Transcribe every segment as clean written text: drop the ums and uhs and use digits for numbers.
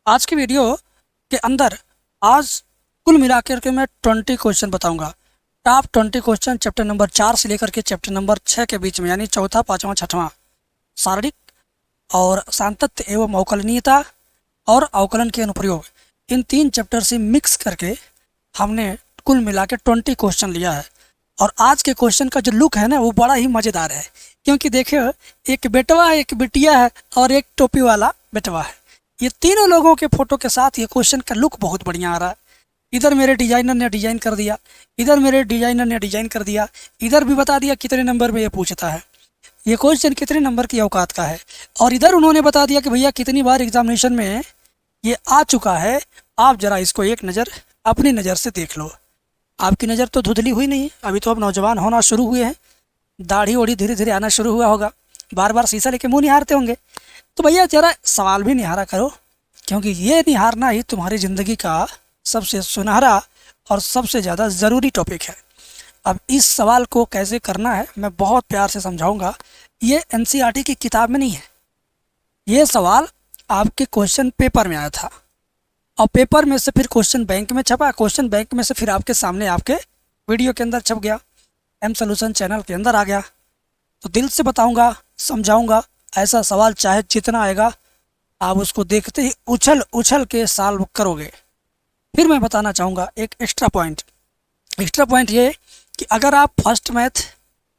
आज की वीडियो के अंदर आज कुल मिलाकर के मैं 20 क्वेश्चन बताऊंगा। टॉप 20 क्वेश्चन चैप्टर नंबर 4 से लेकर के चैप्टर नंबर 6 के बीच में, यानी चौथा, पाँचवा, छठवां, शारीरिक और सांतत्य एवं अवकलनीयता और अवकलन के अनुप्रयोग, इन 3 चैप्टर से मिक्स करके हमने कुल मिला के 20 क्वेश्चन लिया है। और आज के क्वेश्चन का जो लुक है ना, वो बड़ा ही मज़ेदार है, क्योंकि देखिए, एक बेटवा है, एक बिटिया है और एक टोपी वाला बेटवा है। ये तीनों लोगों के फोटो के साथ ये क्वेश्चन का लुक बहुत बढ़िया आ रहा है। इधर मेरे डिजाइनर ने डिजाइन कर दिया, इधर मेरे डिजाइनर ने डिजाइन कर दिया, इधर भी बता दिया कितने नंबर में ये पूछता है, ये क्वेश्चन कितने नंबर की औकात का है, और इधर उन्होंने बता दिया कि भैया कितनी बार एग्जामिनेशन में ये आ चुका है। आप जरा इसको एक नज़र अपनी नज़र से देख लो। आपकी नज़र तो धुंधली हुई नहीं है, अभी तो अब नौजवान होना शुरू हुए हैं, दाढ़ी ओढ़ी धीरे धीरे आना शुरू हुआ होगा, बार बार शीशा लेके मुंह निहारते होंगे। तो भैया जरा सवाल भी निहारा करो, क्योंकि ये निहारना ही तुम्हारी ज़िंदगी का सबसे सुनहरा और सबसे ज़्यादा ज़रूरी टॉपिक है। अब इस सवाल को कैसे करना है मैं बहुत प्यार से समझाऊंगा। ये एनसीईआरटी की किताब में नहीं है, ये सवाल आपके क्वेश्चन पेपर में आया था, और पेपर में से फिर क्वेश्चन बैंक में छपा, क्वेश्चन बैंक में से फिर आपके सामने आपके वीडियो के अंदर छप गया, एम सोल्यूशन चैनल के अंदर आ गया। तो दिल से बताऊंगा, समझाऊंगा, ऐसा सवाल चाहे जितना आएगा आप उसको देखते ही उछल उछल के सॉल्व करोगे। फिर मैं बताना चाहूँगा एक एक्स्ट्रा पॉइंट ये कि अगर आप first math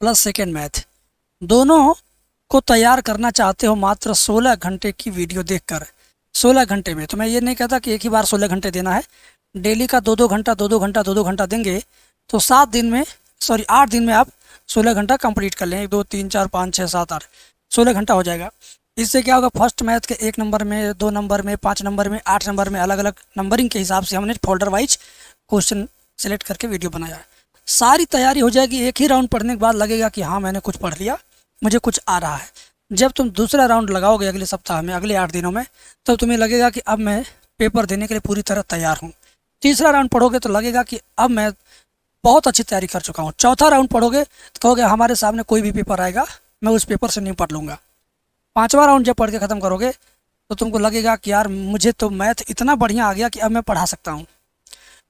plus second math दोनों को तैयार करना चाहते हो मात्र 16 घंटे की वीडियो देखकर, 16 घंटे में, तो मैं ये नहीं कहता कि एक ही बार 16 घंटे देना है, डेली का 2-2 घंटा 2-2 घंटा 2-2 घंटा देंगे तो 8 दिन में आप 16 घंटा कंप्लीट कर लें। 1 2 3 4 5 6 7 8 16 घंटा हो जाएगा। इससे क्या होगा, फर्स्ट मैथ के 1 नंबर में, 2 नंबर में, 5 नंबर में, 8 नंबर में, अलग अलग नंबरिंग के हिसाब से हमने फोल्डर वाइज क्वेश्चन सेलेक्ट करके वीडियो बनाया है। सारी तैयारी हो जाएगी, एक ही राउंड पढ़ने के बाद लगेगा कि हाँ मैंने कुछ पढ़ लिया, मुझे कुछ आ रहा है। जब तुम दूसरा राउंड लगाओगे अगले सप्ताह में, अगले 8 दिनों में, तब तुम्हें लगेगा कि अब मैं पेपर देने के लिए पूरी तरह तैयार हूँ। तीसरा राउंड पढ़ोगे तो लगेगा कि अब मैं बहुत अच्छी तैयारी कर चुका हूँ। चौथा राउंड पढ़ोगे तो कहोगे हमारे सामने कोई भी पेपर आएगा, मैं उस पेपर से निपट लूँगा। पाँचवा राउंड जब पढ़ के ख़त्म करोगे तो तुमको लगेगा कि यार मुझे तो मैथ इतना बढ़िया आ गया कि अब मैं पढ़ा सकता हूँ।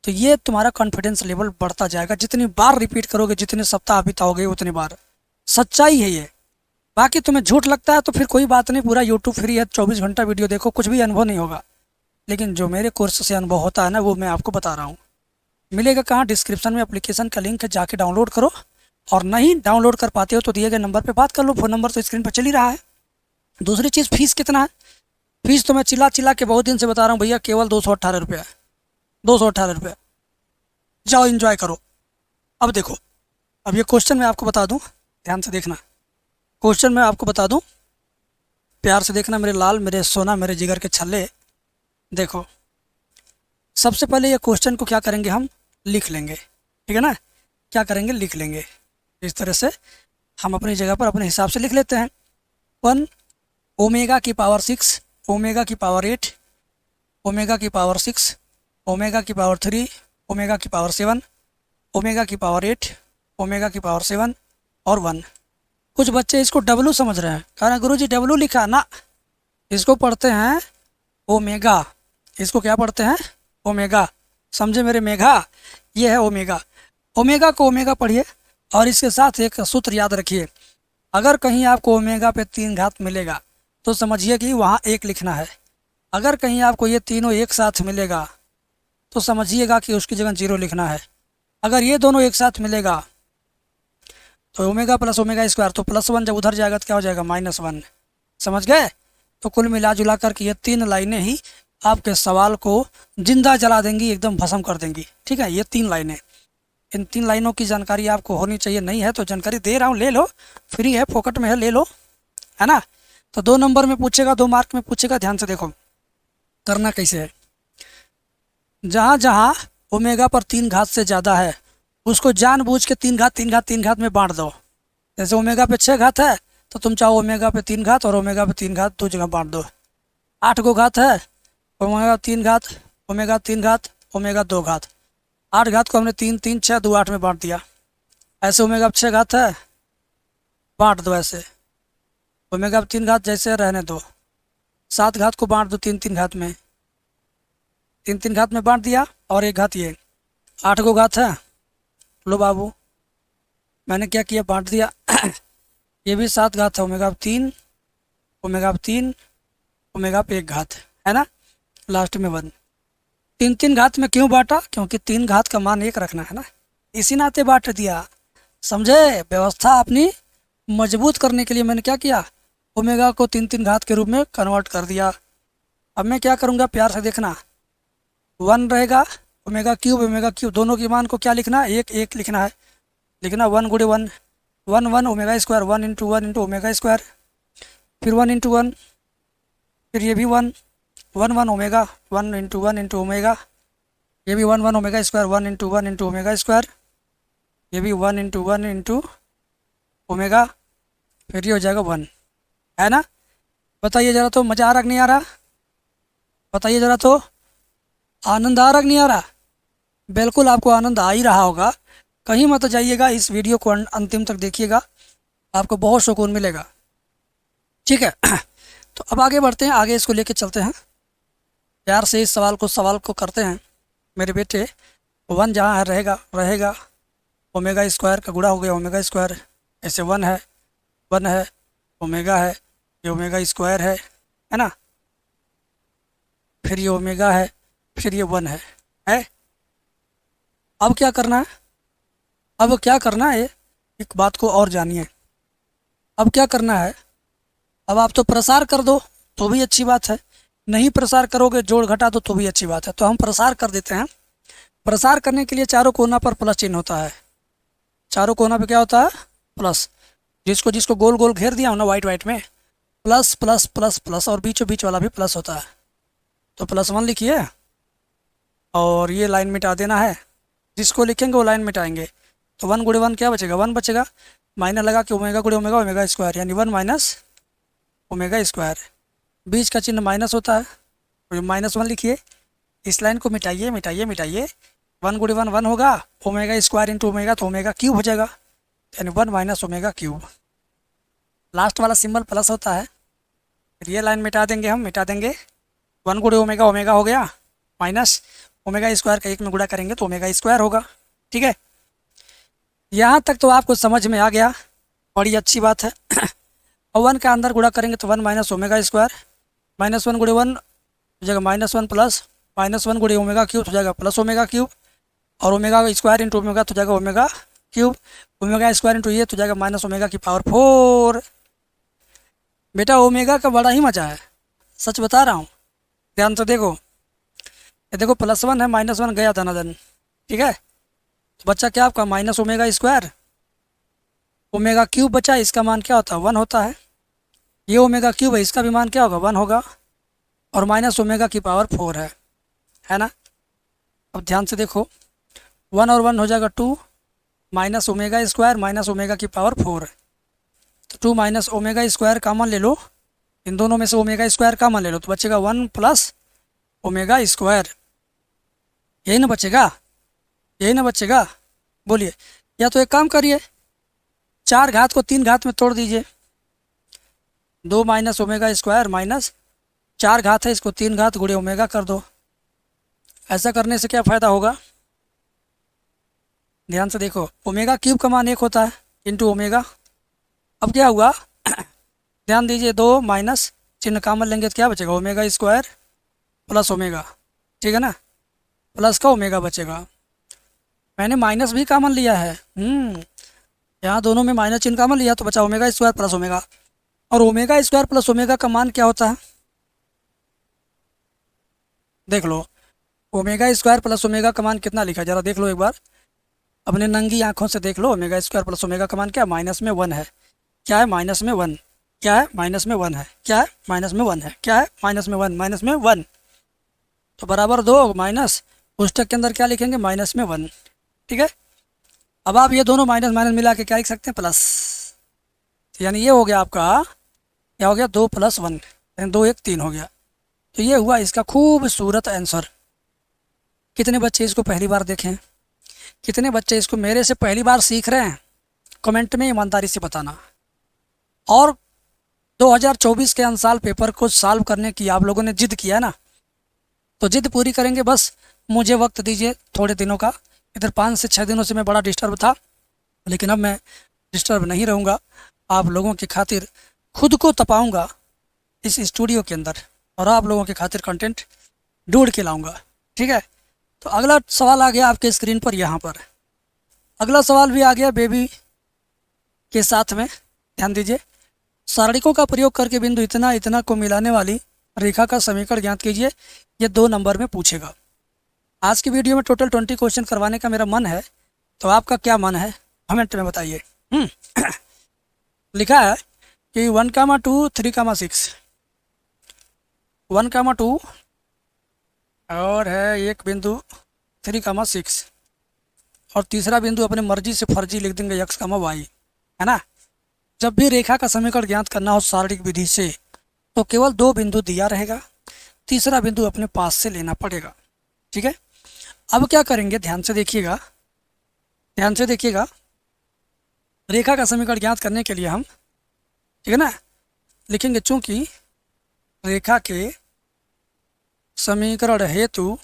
तो ये तुम्हारा कॉन्फिडेंस लेवल बढ़ता जाएगा, जितनी बार रिपीट करोगे, जितने सप्ताह बिताओगे उतनी बार। सच्चाई है ये। बाकी तुम्हें झूठ लगता है तो फिर कोई बात नहीं, पूरा यूट्यूब फ्री है, 24 घंटा वीडियो देखो, कुछ भी अनुभव नहीं होगा। लेकिन जो मेरे कोर्स से अनुभव होता है ना, वो मैं आपको बता रहा हूँ। मिलेगा कहाँ? डिस्क्रिप्शन में एप्लीकेशन का लिंक है, जाके डाउनलोड करो। और नहीं डाउनलोड कर पाते हो तो दिए गए नंबर पे बात कर लो, फ़ोन नंबर तो स्क्रीन पर चल ही रहा है। दूसरी चीज़, फीस कितना है? फीस तो मैं चिल्ला चिल्ला के बहुत दिन से बता रहा हूँ भैया, केवल 218 रुपये है, 218 रुपये। जाओ इन्जॉय करो। अब देखो, अब ये क्वेश्चन मैं आपको बता दूँ, ध्यान से देखना। क्वेश्चन मैं आपको बता दूँ, प्यार से देखना मेरे लाल, मेरे सोना, मेरे जिगर के छल्ले। देखो, सबसे पहले ये क्वेश्चन को क्या करेंगे, हम लिख लेंगे, ठीक है ना? क्या करेंगे, लिख लेंगे। इस तरह से हम अपनी जगह पर अपने हिसाब से लिख लेते हैं। 1 ओमेगा की पावर 6, ओमेगा की पावर 8, ओमेगा की पावर 6, ओमेगा की पावर 3, ओमेगा की पावर 7, ओमेगा की पावर 8, ओमेगा की पावर 7 और 1। कुछ बच्चे इसको डब्लू समझ रहे हैं, कह रहे हैं गुरुजी डब्लू लिखा ना, इसको पढ़ते हैं ओमेगा। इसको क्या पढ़ते हैं? ओमेगा। समझे मेरे मेघा? ये है ओमेगा। ओमेगा को ओमेगा पढ़िए, और इसके साथ एक सूत्र याद रखिए। अगर कहीं आपको ओमेगा पे 3 घात मिलेगा तो समझिए कि वहाँ 1 लिखना है। अगर कहीं आपको ये तीनों एक साथ मिलेगा तो समझिएगा कि उसकी जगह 0 लिखना है। अगर ये दोनों एक साथ मिलेगा तो ओमेगा प्लस ओमेगा स्क्वायर, तो +1 जब उधर जाएगा तो क्या हो जाएगा, -1। समझ गए? तो कुल मिला जुला कर के ये 3 लाइनें ही आपके सवाल को जिंदा जला देंगी, एकदम भस्म कर देंगी। ठीक है, ये 3 लाइनें, इन 3 लाइनों की जानकारी आपको होनी चाहिए। नहीं है तो जानकारी दे रहा हूँ, ले लो, फ्री है, फोकट में है, ले लो, है ना? तो 2 नंबर में पूछेगा, 2 मार्क में पूछेगा। ध्यान से देखो करना कैसे है। जहाँ जहाँ ओमेगा पर 3 घात से ज़्यादा है उसको जानबूझ के 3 घात 3 घात 3 घात में बांट दो। जैसे ओमेगा पे 6 घात है तो तुम चाहो ओमेगा पे 3 घात और ओमेगा पे 3 घात 2 जगह बांट दो। 8 को घात है, ओमेगा 3 घात, ओमेगा 3 घात, ओमेगा 2 घात। 8 घात को हमने 3 3 6 2 8 में बांट दिया। ऐसे ओमेगा 6 घात है, बांट दो ऐसे। ओमेगा 3 घात जैसे रहने दो। 7 घात को बांट दो 3 3 घात में। तीन तीन घात में बांट दिया और एक घात ये, 8 गो घात है। लो बाबू, मैंने क्या किया, बांट दिया। ये भी 7 घात है, ओमेगा 3, ओमेगा 3, ओमेगा पे एक घात है ना, लास्ट में 1। तीन तीन घात में क्यों बांटा, क्योंकि 3 घात का मान 1 रखना है ना, इसी नाते बांट दिया। समझे, व्यवस्था अपनी मजबूत करने के लिए मैंने क्या किया, ओमेगा को 3 घात के रूप में कन्वर्ट कर दिया। अब मैं क्या करूँगा, प्यार से देखना, 1 रहेगा, ओमेगा क्यूब दोनों के मान को क्या लिखना है, एक एक लिखना है। लिखना 1 गुड़े 1, 1 1 omega square, 1 into 1 into omega square, फिर 1 इंटू 1, फिर ये भी 1 1 1 ओमेगा, 1 इंटू 1 इंटू ओमेगा, ये भी 1 1 omega square, 1 into 1 into omega square, ये भी 1 इंटू 1 इंटू ओमेगा, फिर ये हो जाएगा 1, है ना। बताइए ज़रा, तो मज़ा आ रहा कि नहीं आ रहा, बताइए ज़रा, तो आनंद आ रहा कि नहीं आ रहा। बिल्कुल आपको आनंद आ ही रहा होगा, कहीं मत जाइएगा, इस वीडियो को अंतिम तक देखिएगा, आपको बहुत सुकून मिलेगा, ठीक है। तो अब आगे बढ़ते हैं, आगे इसको लेके चलते हैं, प्यार से इस सवाल को करते हैं मेरे बेटे। 1 जहाँ है रहेगा रहेगा, ओमेगा स्क्वायर का गुणा हो गया ओमेगा स्क्वायर, ऐसे 1 है, 1 है, ओमेगा है, ये ओमेगा स्क्वायर है ना, फिर ये ओमेगा है, फिर ये 1 है। अब क्या करना है, अब क्या करना है, एक बात को और जानिए, अब क्या करना है, अब आप तो प्रसार कर दो तो भी अच्छी बात है, नहीं प्रसार करोगे जोड़ घटा दो तो भी अच्छी बात है, तो हम प्रसार कर देते हैं। प्रसार करने के लिए चारों कोना पर प्लस चिन्ह होता है, चारों कोना पे क्या होता है, प्लस, जिसको जिसको गोल गोल घेर दिया हो ना वाइट वाइट में, प्लस प्लस प्लस प्लस, और बीचों बीच वाला भी प्लस होता है, तो +1 लिखिए और ये लाइन मिटा देना है, जिसको लिखेंगे वो लाइन मिटाएंगे, तो 1 गुड़े 1 क्या बचेगा, 1 बचेगा, माइनस लगा कि ओमेगा गुड़े ओमेगा, ओमेगा स्क्वायर, यानी 1 माइनस ओमेगा स्क्वायर, बीच का चिन्ह माइनस होता है, तो -1 लिखिए, इस लाइन को मिटाइए मिटाइए मिटाइए, 1 गुड़े 1 1 होगा, ओमेगा स्क्वायर इंटू ओमेगा तो ओमेगा क्यूब हो जाएगा, यानी 1 माइनस ओमेगा क्यूब, लास्ट वाला सिंबल प्लस होता है, फिर ये लाइन मिटा देंगे, हम मिटा देंगे, 1 गुड़े ओमेगा ओमेगा हो गया, माइनस ओमेगा स्क्वायर का 1 में गुणा करेंगे तो ओमेगा स्क्वायर होगा, ठीक है। यहाँ तक तो आपको समझ में आ गया, बड़ी अच्छी बात है। और 1 का अंदर गुणा करेंगे तो 1 माइनस ओमेगा स्क्वायर, -1 गुड़े 1 हो जाएगा -1 प्लस, -1 गुड़े ओमेगा क्यूब हो जाएगा प्लस ओमेगा क्यूब, और ओमेगा स्क्वायर इंटू ओमेगा तो जाएगा omega cube, omega square into ये तो जाएगा माइनस ओमेगा की पावर 4। बेटा ओमेगा का बड़ा ही मजा है, सच बता रहा हूँ, ध्यान से देखो, ये देखो +1 है, -1 गया धनाधन, ठीक है, तो बच्चा क्या आपका minus omega square, omega cube बचा, इसका मान क्या होता है, 1 होता है, ये ओमेगा क्यूब है, इसका भी मान क्या होगा, 1 होगा, और माइनस ओमेगा की पावर 4 है ना। अब ध्यान से देखो, 1 और 1 हो जाएगा 2, minus omega square minus omega की पावर 4, तो 2 माइनस ओमेगा स्क्वायर कॉमन ले लो, इन दोनों में से ओमेगा स्क्वायर कॉमन ले लो, तो बचेगा 1 प्लस ओमेगा स्क्वायर, यही ना बचेगा, यही ना बचेगा, बोलिए। या तो एक काम करिए, 4 घात को 3 घात में तोड़ दीजिए, 2 माइनस ओमेगा स्क्वायर माइनस 4 घात है, इसको 3 घात गुणे ओमेगा कर दो, ऐसा करने से क्या फ़ायदा होगा, ध्यान से देखो, ओमेगा क्यूब का मान 1 होता है इंटू ओमेगा, अब क्या हुआ, ध्यान दीजिए, 2 माइनस चिन्ह कॉमन लेंगे तो क्या बचेगा, ओमेगा स्क्वायर प्लस ओमेगा, ठीक है ना, प्लस का ओमेगा बचेगा, मैंने माइनस भी कॉमन लिया है, यहाँ दोनों में माइनस चिन्ह कॉमन लिया तो बचा ओमेगा स्क्वायर प्लस ओमेगा, और ओमेगा स्क्वायर प्लस ओमेगा का मान क्या होता है, देख लो, ओमेगा स्क्वायर प्लस ओमेगा का मान कितना लिखा, जरा देख लो एक बार, अपने नंगी आंखों से देख लो, ओमेगा स्क्वायर प्लस ओमेगा का मान क्या, माइनस में 1 है, क्या है, माइनस में 1, क्या है, माइनस में 1 है, क्या है, माइनस में 1 है, क्या है, माइनस में 1, माइनस में 1, तो बराबर 2 माइनस पुस्तक के अंदर क्या लिखेंगे, माइनस में 1, ठीक है। अब आप ये दोनों माइनस माइनस मिला के क्या लिख सकते हैं, प्लस, यानी ये हो गया आपका, क्या हो गया, 2 + 1, यानी 2 1 3 हो गया, तो ये हुआ इसका खूबसूरत आंसर। कितने बच्चे इसको पहली बार देखें, कितने बच्चे इसको मेरे से पहली बार सीख रहे हैं, कमेंट में ईमानदारी से बताना। और 2024 के अंसाल पेपर को सॉल्व करने की आप लोगों ने जिद किया ना, तो जिद पूरी करेंगे, बस मुझे वक्त दीजिए थोड़े दिनों का। इधर 5 से 6 दिनों से मैं बड़ा डिस्टर्ब था, लेकिन अब मैं डिस्टर्ब नहीं रहूँगा। आप लोगों की खातिर खुद को तपाऊँगा इस स्टूडियो के अंदर और आप लोगों की खातिर कंटेंट ढूंढ के लाऊँगा, ठीक है। तो अगला सवाल आ गया आपके स्क्रीन पर, यहाँ पर अगला सवाल भी आ गया बेबी के साथ में। ध्यान दीजिए, सारणिकों का प्रयोग करके बिंदु इतना इतना को मिलाने वाली रेखा का समीकरण ज्ञात कीजिए। ये 2 नंबर में पूछेगा। आज की वीडियो में टोटल 20 क्वेश्चन करवाने का मेरा मन है, तो आपका क्या मन है कमेंट में बताइए। लिखा है कि 1,2 3,6 1,2 और है एक बिंदु 3,6 और तीसरा बिंदु अपने मर्जी से फर्जी लिख देंगे x, y, है ना। जब भी रेखा का समीकरण ज्ञात करना हो सारणिक विधि से, तो केवल 2 बिंदु दिया रहेगा, तीसरा बिंदु अपने पास से लेना पड़ेगा, ठीक है। अब क्या करेंगे, ध्यान से देखिएगा, ध्यान से देखिएगा। रेखा का समीकरण ज्ञात करने के लिए हम, ठीक है ना, लिखेंगे चूंकि रेखा के समीकरण हेतु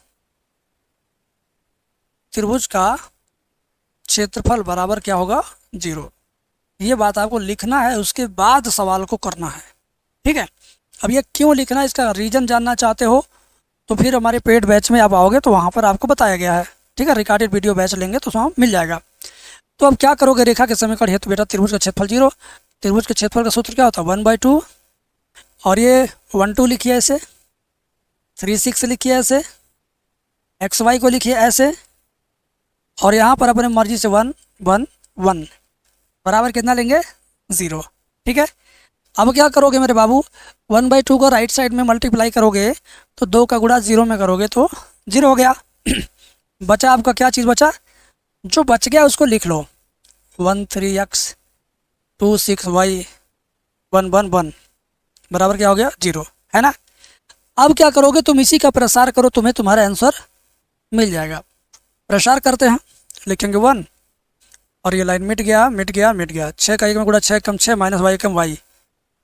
त्रिभुज का क्षेत्रफल बराबर क्या होगा, 0। ये बात आपको लिखना है, उसके बाद सवाल को करना है, ठीक है। अब ये क्यों लिखना है, इसका रीज़न जानना चाहते हो तो फिर हमारे पेड बैच में आप आओगे तो वहाँ पर आपको बताया गया है, ठीक है। रिकॉर्डेड वीडियो बैच लेंगे तो वहाँ मिल जाएगा। तो अब क्या करोगे, रेखा के समीकरण हेतु बेटा त्रिभुज का क्षेत्रफल 0। त्रिभुज के क्षेत्रफल का सूत्र क्या होता है, 1/2। और ये 1,2 लिखिए ऐसे, 3,6 लिखिए ऐसे, XY को लिखिए ऐसे, और यहाँ पर अपने मर्जी से 1 1 1 बराबर कितना लेंगे, 0, ठीक है। अब क्या करोगे मेरे बाबू, 1/2 को राइट साइड में मल्टीप्लाई करोगे तो 2 का गुणा 0 में करोगे तो 0 हो गया। बचा आपका क्या चीज़ बचा, जो बच गया उसको लिख लो, 13x 26y 1 बराबर क्या हो गया, 0, है ना। अब क्या करोगे, तुम इसी का प्रसार करो, तुम्हें तुम्हारा आंसर मिल जाएगा। प्रसार करते हैं, लिखेंगे 1 और ये लाइन मिट गया मिट गया मिट गया। 6 का 1 में गुणा 6 कम 6 माइनस y कम y,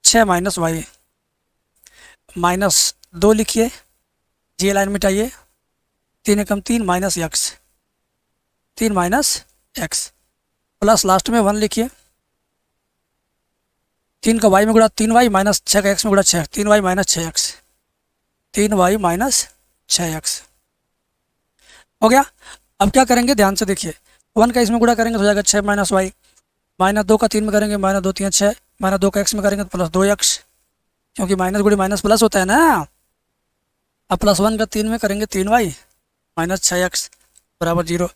6 माइनस y माइनस 2 लिखिए, ये लाइन मिटाइए, 3 एकम 3 minus x, 3 minus x plus last में 1 लिखिए। 3 का y में गुणा 3y माइनस 6 का x में गुणा 6, 3y minus 6x, 3y minus 6x हो गया। अब क्या करेंगे, ध्यान से देखिए, 1 का इसमें गुणा करेंगे तो हो जाएगा 6 माइनस y, माइनस 2 का 3 में करेंगे माइनस 2 3 6, माइनस 2 का x में करेंगे तो प्लस 2x, क्योंकि माइनस गुणी माइनस प्लस होता है ना। अब प्लस 1 का 3 में करेंगे 3y माइनस 6x बराबर 0।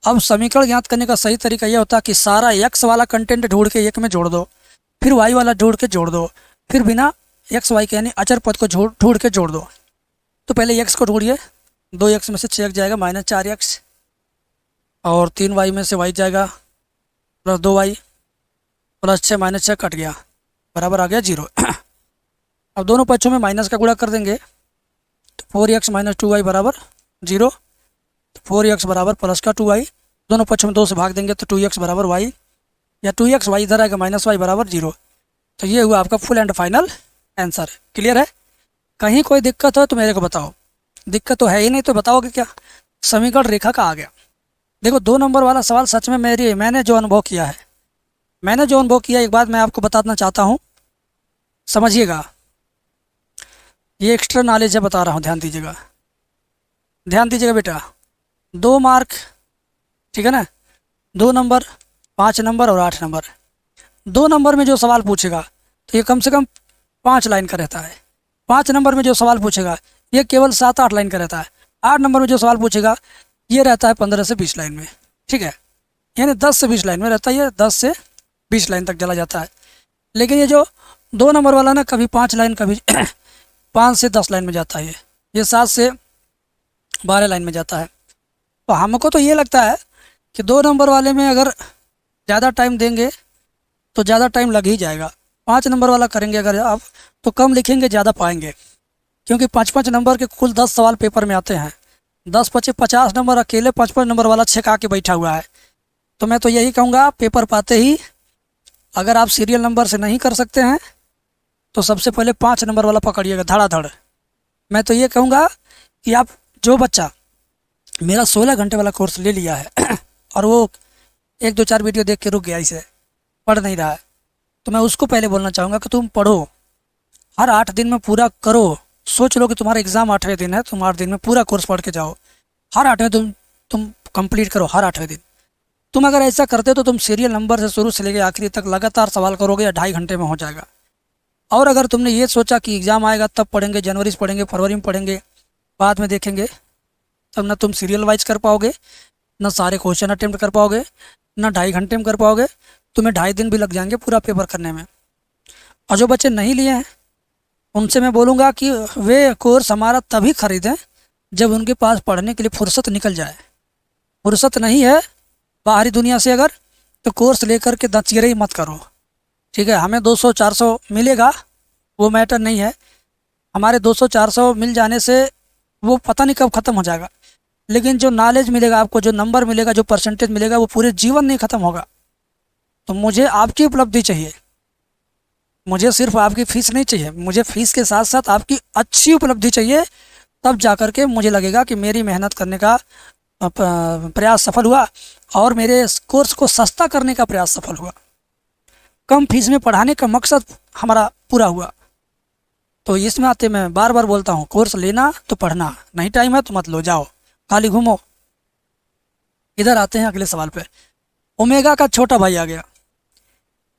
अब समीकरण ज्ञात करने का सही तरीका यह होता है कि सारा x वाला कंटेंट ढूंढ के एक में जोड़ दो, फिर y वाला ढूंढ के जोड़ दो, फिर बिना x y के यानी अचर पद को ढूंढ के जोड़ दो। तो पहले x को ढूंढिए, 2x में से 6x जाएगा माइनस 4x, और 3y में से y जाएगा plus 2y, plus 6 minus 6 cut गया, बराबर आ गया 0। अब दोनों पक्षों में माइनस का गुणा कर देंगे तो 4x माइनस 2y बराबर 0, तो 4x बराबर प्लस का 2y, दोनों पक्षों में 2 से भाग देंगे तो 2x बराबर y, या 2x y इधर आएगा माइनस y बराबर 0। तो ये हुआ आपका full and final answer. Clear है, कहीं कोई दिक्कत हो तो मेरे को बताओ। दिक्कत तो है ही नहीं तो बताओगे क्या, समीकरण रेखा का आ गया। देखो 2 नंबर वाला सवाल सच में मैंने जो अनुभव किया है, एक बात मैं आपको बताना चाहता हूँ, समझिएगा। ये एक्स्ट्रा नॉलेज है, बता रहा हूँ, ध्यान दीजिएगा, ध्यान दीजिएगा बेटा। 2 मार्क, ठीक है ना, 2 नंबर, 5 नंबर और 8 नंबर। 2 नंबर में जो सवाल पूछेगा तो ये कम से कम 5 लाइन का रहता है। 5 नंबर में जो सवाल पूछेगा ये केवल 7-8 लाइन का रहता है। 8 नंबर में जो सवाल पूछेगा ये रहता है 15 से 20 लाइन में, ठीक है, यानी 10 से 20 लाइन में रहता है, ये 10 से 20 लाइन तक चला जाता है। लेकिन ये जो 2 नंबर वाला ना, कभी 5 लाइन, कभी 5 से 10 लाइन में जाता है, ये 7 से 12 लाइन में जाता है। तो हमको तो ये लगता है कि 2 नंबर वाले में अगर ज़्यादा टाइम देंगे तो ज़्यादा टाइम लग ही जाएगा। 5 नंबर वाला करेंगे अगर आप तो कम लिखेंगे, ज़्यादा पाएंगे, क्योंकि 5-5 नंबर के कुल 10 सवाल पेपर में आते हैं। 10-5 50 नंबर, अकेले 5-5 नंबर वाला छेका के बैठा हुआ है। तो मैं तो यही कहूँगा, पेपर पाते ही अगर आप सीरियल नंबर से नहीं कर सकते हैं तो सबसे पहले 5 नंबर वाला पकड़िएगा धड़ाधड़। मैं तो ये कहूँगा कि आप जो बच्चा मेरा 16 घंटे वाला कोर्स ले लिया है और वो 1 2 4 वीडियो देख के रुक गया, इसे पढ़ नहीं रहा है, तो मैं उसको पहले बोलना चाहूँगा कि तुम पढ़ो, हर 8 दिन में पूरा करो। सोच लो कि तुम्हारा एग्ज़ाम 8वें दिन है, तुम 8 दिन में पूरा कोर्स पढ़ के जाओ, हर 8वें दिन तुम कंप्लीट करो, हर 8वें दिन। तुम अगर ऐसा करते हो तो तुम सीरियल नंबर से शुरू से लेकर आखिरी तक लगातार सवाल करोगे या 2.5 घंटे में हो जाएगा। और अगर तुमने ये सोचा कि एग्ज़ाम आएगा तब पढ़ेंगे, जनवरी से पढ़ेंगे, फरवरी में पढ़ेंगे, बाद में देखेंगे, तब ना तुम सीरियल वाइज कर पाओगे, ना सारे क्वेश्चन अटेम्प्ट कर पाओगे, ना 2.5 घंटे में कर पाओगे, तुम्हें 2.5 दिन भी लग जाएंगे पूरा पेपर करने में। और जो बच्चे नहीं लिए हैं उनसे मैं बोलूँगा कि वे कोर्स हमारा तभी ख़रीदें जब उनके पास पढ़ने के लिए फुर्सत निकल जाए। फुर्सत नहीं है बाहरी दुनिया से अगर, तो कोर्स लेकर के दचगिरई मत करो, ठीक है। हमें 200 400 मिलेगा वो मैटर नहीं है, हमारे 200 400 मिल जाने से वो पता नहीं कब ख़त्म हो जाएगा, लेकिन जो नॉलेज मिलेगा आपको, जो नंबर मिलेगा, जो परसेंटेज मिलेगा, वो पूरे जीवन नहीं ख़त्म होगा। तो मुझे आपकी उपलब्धि चाहिए, मुझे सिर्फ आपकी फ़ीस नहीं चाहिए, मुझे फ़ीस के साथ साथ आपकी अच्छी उपलब्धि चाहिए। तब जा कर के मुझे लगेगा कि मेरी मेहनत करने का प्रयास सफल हुआ और मेरे इस कोर्स को सस्ता करने का प्रयास सफल हुआ, कम फीस में पढ़ाने का मकसद हमारा पूरा हुआ। तो इसमें आते मैं बार बार बोलता हूँ, कोर्स लेना तो पढ़ना, नहीं टाइम है तो मत लो, जाओ खाली घूमो। इधर आते हैं अगले सवाल पे। ओमेगा का छोटा भाई आ गया,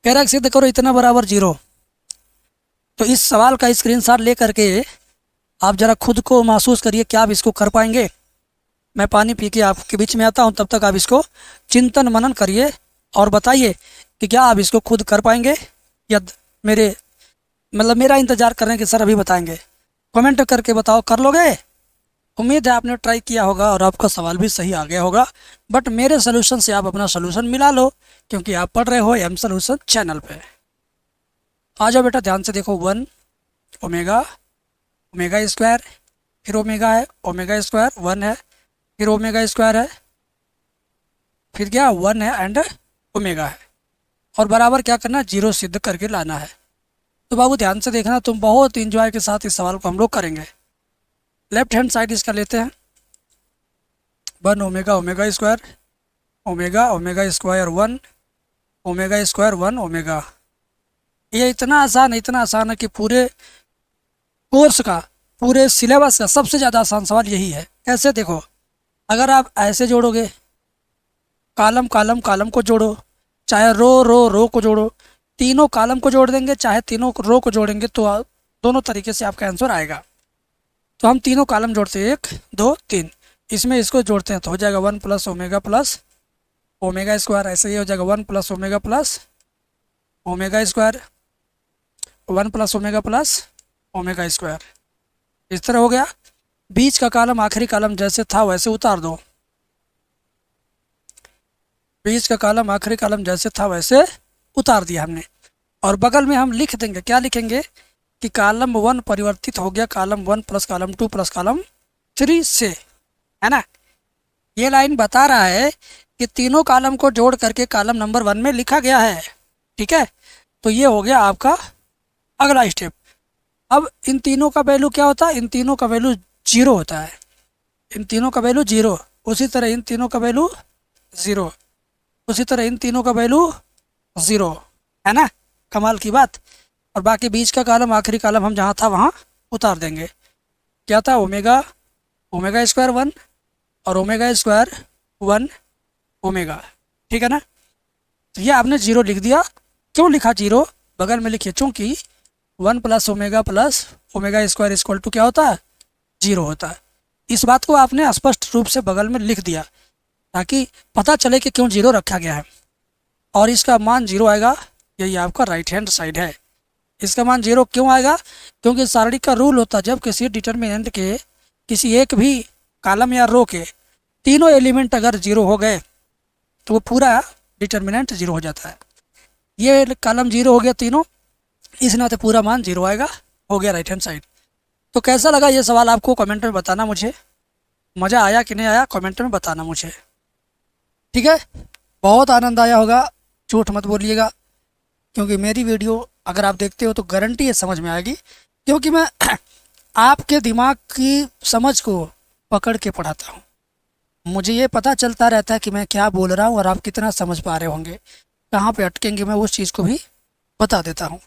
कह रहा है सिद्ध करो इतना बराबर 0। तो इस सवाल का स्क्रीनशॉट ले करके आप ज़रा खुद को महसूस करिए कि आप इसको कर पाएंगे। मैं पानी पी के आपके बीच में आता हूँ, तब तक आप इसको चिंतन मनन करिए और बताइए कि क्या आप इसको खुद कर पाएंगे या मेरा इंतज़ार कर रहे हैं कि सर अभी बताएंगे। कमेंट करके बताओ, कर लोगे? उम्मीद है आपने ट्राई किया होगा और आपका सवाल भी सही आ गया होगा, बट मेरे सोल्यूशन से आप अपना सोल्यूशन मिला लो, क्योंकि आप पढ़ रहे हो एम सोल्यूशन चैनल पे। आ जाओ बेटा, ध्यान से देखो। 1 ओमेगा, ओमेगा स्क्वायर, फिर ओमेगा है, ओमेगा स्क्वायर 1 है, फिर ओमेगा स्क्वायर है, फिर क्या 1 है एंड ओमेगा है, और बराबर क्या करना, 0 सिद्ध करके लाना है। तो बाबू ध्यान से देखना, तुम बहुत इंजॉय के साथ इस सवाल को हम लोग करेंगे। लेफ्ट हैंड साइड इसका लेते हैं, 1 omega omega square, omega omega square 1, omega square 1 omega. ये इतना आसान है कि पूरे कोर्स का, पूरे सिलेबस का सबसे ज़्यादा आसान सवाल यही है। कैसे देखो, अगर आप ऐसे जोड़ोगे, कॉलम कॉलम कॉलम को जोड़ो, चाहे रो रो रो को जोड़ो, तीनों कॉलम को जोड़ देंगे, चाहे तीनों रो को जोड़ेंगे, तो दोनों तरीके से आपका आंसर आएगा। तो हम तीनों कॉलम जोड़ते हैं, 1 2 3, इसमें इसको जोड़ते हैं तो हो जाएगा 1 प्लस ओमेगा स्क्वायर। ऐसे ही हो जाएगा 1 plus omega square, 1 plus omega square. इस तरह हो गया। बीच का कॉलम आखिरी कॉलम जैसे था वैसे उतार दो, बीच का कॉलम आखिरी कॉलम जैसे था वैसे उतार दिया हमने, और बगल में हम लिख देंगे, क्या लिखेंगे कि कॉलम 1 परिवर्तित हो गया column 1 plus column 2 plus column 3 से, है ना। ये लाइन बता रहा है कि तीनों कॉलम को जोड़ करके कॉलम नंबर 1 में लिखा गया है, ठीक है। तो ये हो गया आपका अगला स्टेप। अब इन तीनों का वैल्यू क्या होता है, इन तीनों का वैल्यू 0 होता है, इन तीनों का वैल्यू 0, उसी तरह इन तीनों का वैल्यू 0, उसी तरह इन तीनों का वैल्यू 0, है ना। कमाल की बात। और बाकी बीच का कॉलम आखिरी कॉलम हम जहाँ था वहाँ उतार देंगे। क्या था, ओमेगा स्क्वायर 1 और ओमेगा स्क्वायर 1 ओमेगा, ठीक है ना। तो ये आपने 0 लिख दिया। क्यों लिखा 0? बगल में लिखिए, चूँकि 1 plus omega square equal to क्या होता है, 0 होता है। इस बात को आपने स्पष्ट रूप से बगल में लिख दिया ताकि पता चले कि क्यों 0 रखा गया है, और इसका मान 0 आएगा। यही आपका राइट हैंड साइड है। इसका मान 0 क्यों आएगा? क्योंकि सारणी का रूल होता है, जब किसी डिटर्मिनेंट के किसी एक भी कॉलम या रो के तीनों एलिमेंट अगर 0 हो गए तो वो पूरा डिटर्मिनेंट 0 हो जाता है। ये कॉलम 0 हो गया तीनों, इस नाते पूरा मान 0 आएगा। हो गया राइट हैंड साइड। तो कैसा लगा ये सवाल आपको, कमेंट में बताना मुझे। मज़ा आया कि नहीं आया, कमेंट में बताना मुझे, ठीक है। बहुत आनंद आया होगा, झूठ मत बोलिएगा, क्योंकि मेरी वीडियो अगर आप देखते हो तो गारंटी है समझ में आएगी, क्योंकि मैं आपके दिमाग की समझ को पकड़ के पढ़ाता हूँ। मुझे ये पता चलता रहता है कि मैं क्या बोल रहा हूँ और आप कितना समझ पा रहे होंगे, कहाँ पे अटकेंगे, मैं उस चीज़ को भी बता देता हूँ।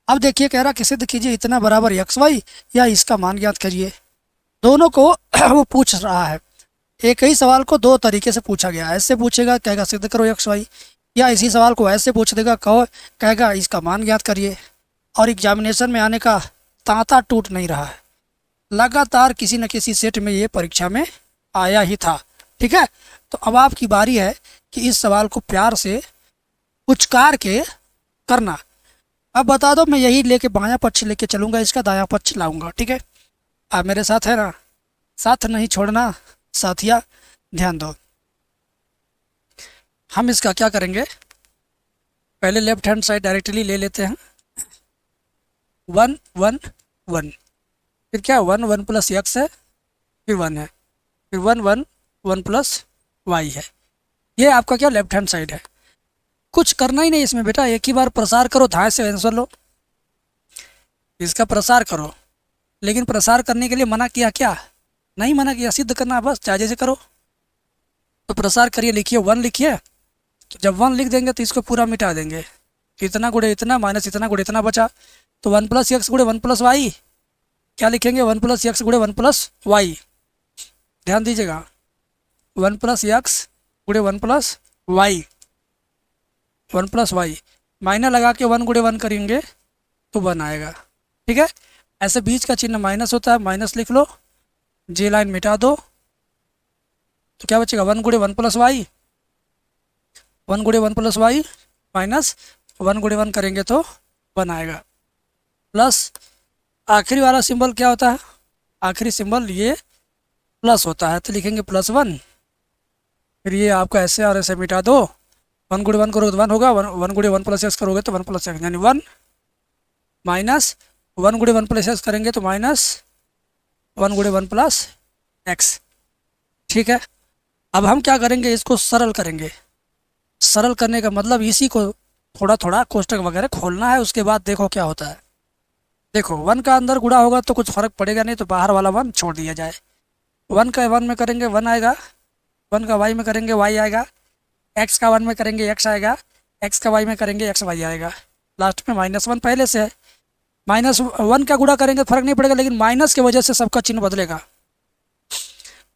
अब देखिए कह रहा कि सिद्ध कीजिए इतना बराबर एक्स वाई या इसका मान ज्ञात करिए। दोनों को वो पूछ रहा है, एक ही सवाल को दो तरीके से पूछा गया। ऐसे पूछेगा कहेगा सिद्ध करो एक्स वाई, या इसी सवाल को ऐसे पूछ देगा कहेगा इसका मान ज्ञात करिए। और एग्जामिनेशन में आने का तांता टूट नहीं रहा है, लगातार किसी न किसी सेट में ये परीक्षा में आया ही था। ठीक है, तो अब आपकी बारी है कि इस सवाल को प्यार से पुचकार के करना। अब बता दो, मैं यही लेके बायां पक्ष लेके चलूंगा, इसका दायां पक्ष लाऊंगा। ठीक है, आप मेरे साथ है ना? साथ नहीं छोड़ना साथिया, ध्यान दो। हम इसका क्या करेंगे, पहले लेफ्ट हैंड साइड डायरेक्टली ले लेते हैं। 1 1 1, फिर क्या 1 1 प्लस एक्स है, फिर 1 है, फिर 1 1 1 प्लस वाई है। ये आपका क्या लेफ्ट हैंड साइड है। कुछ करना ही नहीं इसमें बेटा, एक ही बार प्रसार करो, धाए से आंसर लो। इसका प्रसार करो, लेकिन प्रसार करने के लिए मना किया क्या? नहीं मना किया, सिद्ध करना है बस, चाहे जैसे करो। तो प्रसार करिए, लिखिए 1 लिखिए। तो जब 1 लिख देंगे तो इसको पूरा मिटा देंगे। तो इतना गुड़े इतना माइनस इतना गुड़े इतना बचा, तो 1 प्लस एक्स गुड़े 1 प्लस वाई क्या लिखेंगे, 1 प्लस एक्स गुड़े 1 प्लस वाई। ध्यान दीजिएगा, 1 प्लस एक्स गुड़े 1 plus y, 1 plus y minus लगा के 1 गुड़े 1 करेंगे तो 1 आएगा। ठीक है, ऐसे बीच का चिन्ह माइनस होता है, माइनस लिख लो, जे लाइन मिटा दो, तो क्या बचेगा 1 गुड़े 1 प्लस वाई, 1 गुड़े 1 प्लस वाई माइनस 1 गुड़े 1 करेंगे तो 1 आएगा। प्लस आखिरी वाला सिंबल क्या होता है, आखिरी सिंबल ये प्लस होता है, तो लिखेंगे +1। फिर ये आपको ऐसे और ऐसे मिटा दो, 1 गुड़े 1 करोगे तो 1 होगा, 1 गुड़े 1 प्लस एक्स करोगे तो 1 प्लस एक्स, यानी 1 माइनस 1 गुड़े 1 प्लस एक्स करेंगे तो माइनस 1 गुड़े 1 प्लस एक्स। ठीक है, अब हम क्या करेंगे, इसको सरल करेंगे। सरल करने का मतलब इसी को थोड़ा थोड़ा कोष्टक वगैरह खोलना है, उसके बाद देखो क्या होता है। देखो 1 का अंदर गुणा होगा तो कुछ फर्क पड़ेगा नहीं, तो बाहर वाला 1 छोड़ दिया जाए। 1 का 1 में करेंगे 1 आएगा, 1 का y में करेंगे y आएगा, x का 1 में करेंगे x आएगा, x का y में करेंगे x y आएगा। लास्ट में -1 पहले से है, -1 का गुणा करेंगे फर्क नहीं पड़ेगा, लेकिन माइनस की वजह से सबका चिन्ह बदलेगा।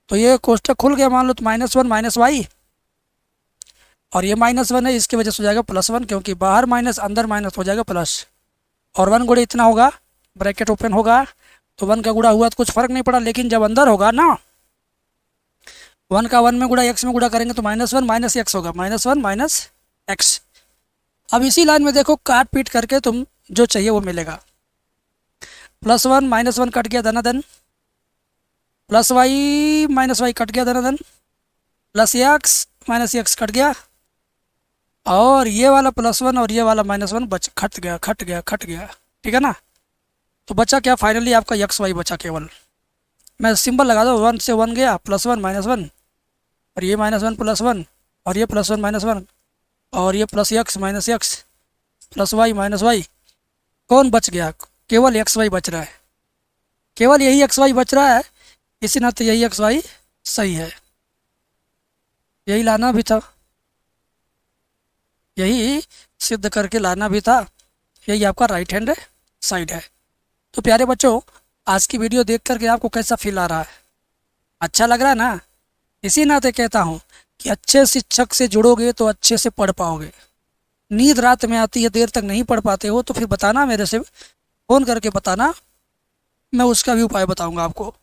तो ये कोष्टक खुल गया, मान लो तो -1 माइनस वाई, और ये -1 है, इसकी वजह से हो जाएगा +1, क्योंकि बाहर माइनस अंदर माइनस हो जाएगा प्लस। और 1 गुणे इतना होगा, ब्रैकेट ओपन होगा, तो 1 का गुणा हुआ तो कुछ फर्क नहीं पड़ा, लेकिन जब अंदर होगा ना, 1 का 1 में गुणा x में गुणा करेंगे तो -1 माइनस एक्स होगा, -1 माइनस एक्स। अब इसी लाइन में देखो, काट पीट करके तुम जो चाहिए वो मिलेगा। +1 -1 कट गया धनाधन, plus y minus y cut गया धनाधन, plus x minus x cut गया, और ये वाला +1 और ये वाला -1 बच खट गया। ठीक है ना, तो बचा क्या फाइनली आपका एक्स वाई बचा केवल। मैं सिंबल लगा दो, 1 से 1 गया, +1 -1, और ये -1 +1, और ये +1 -1, और ये plus x minus x, plus y minus y. कौन बच गया, केवल एक्स वाई बच रहा है, केवल यही एक्स वाई बच रहा है, इसी नाते यही एक्स वाई सही है। यही लाना भी था, यही सिद्ध करके लाना भी था, यही आपका राइट हैंड साइड है। तो प्यारे बच्चों, आज की वीडियो देख करके आपको कैसा फील आ रहा है, अच्छा लग रहा है ना? इसी नाते कहता हूँ कि अच्छे शिक्षक से जुड़ोगे तो अच्छे से पढ़ पाओगे। नींद रात में आती है, देर तक नहीं पढ़ पाते हो, तो फिर बताना, मेरे से फ़ोन करके बताना, मैं उसका भी उपाय बताऊँगा आपको।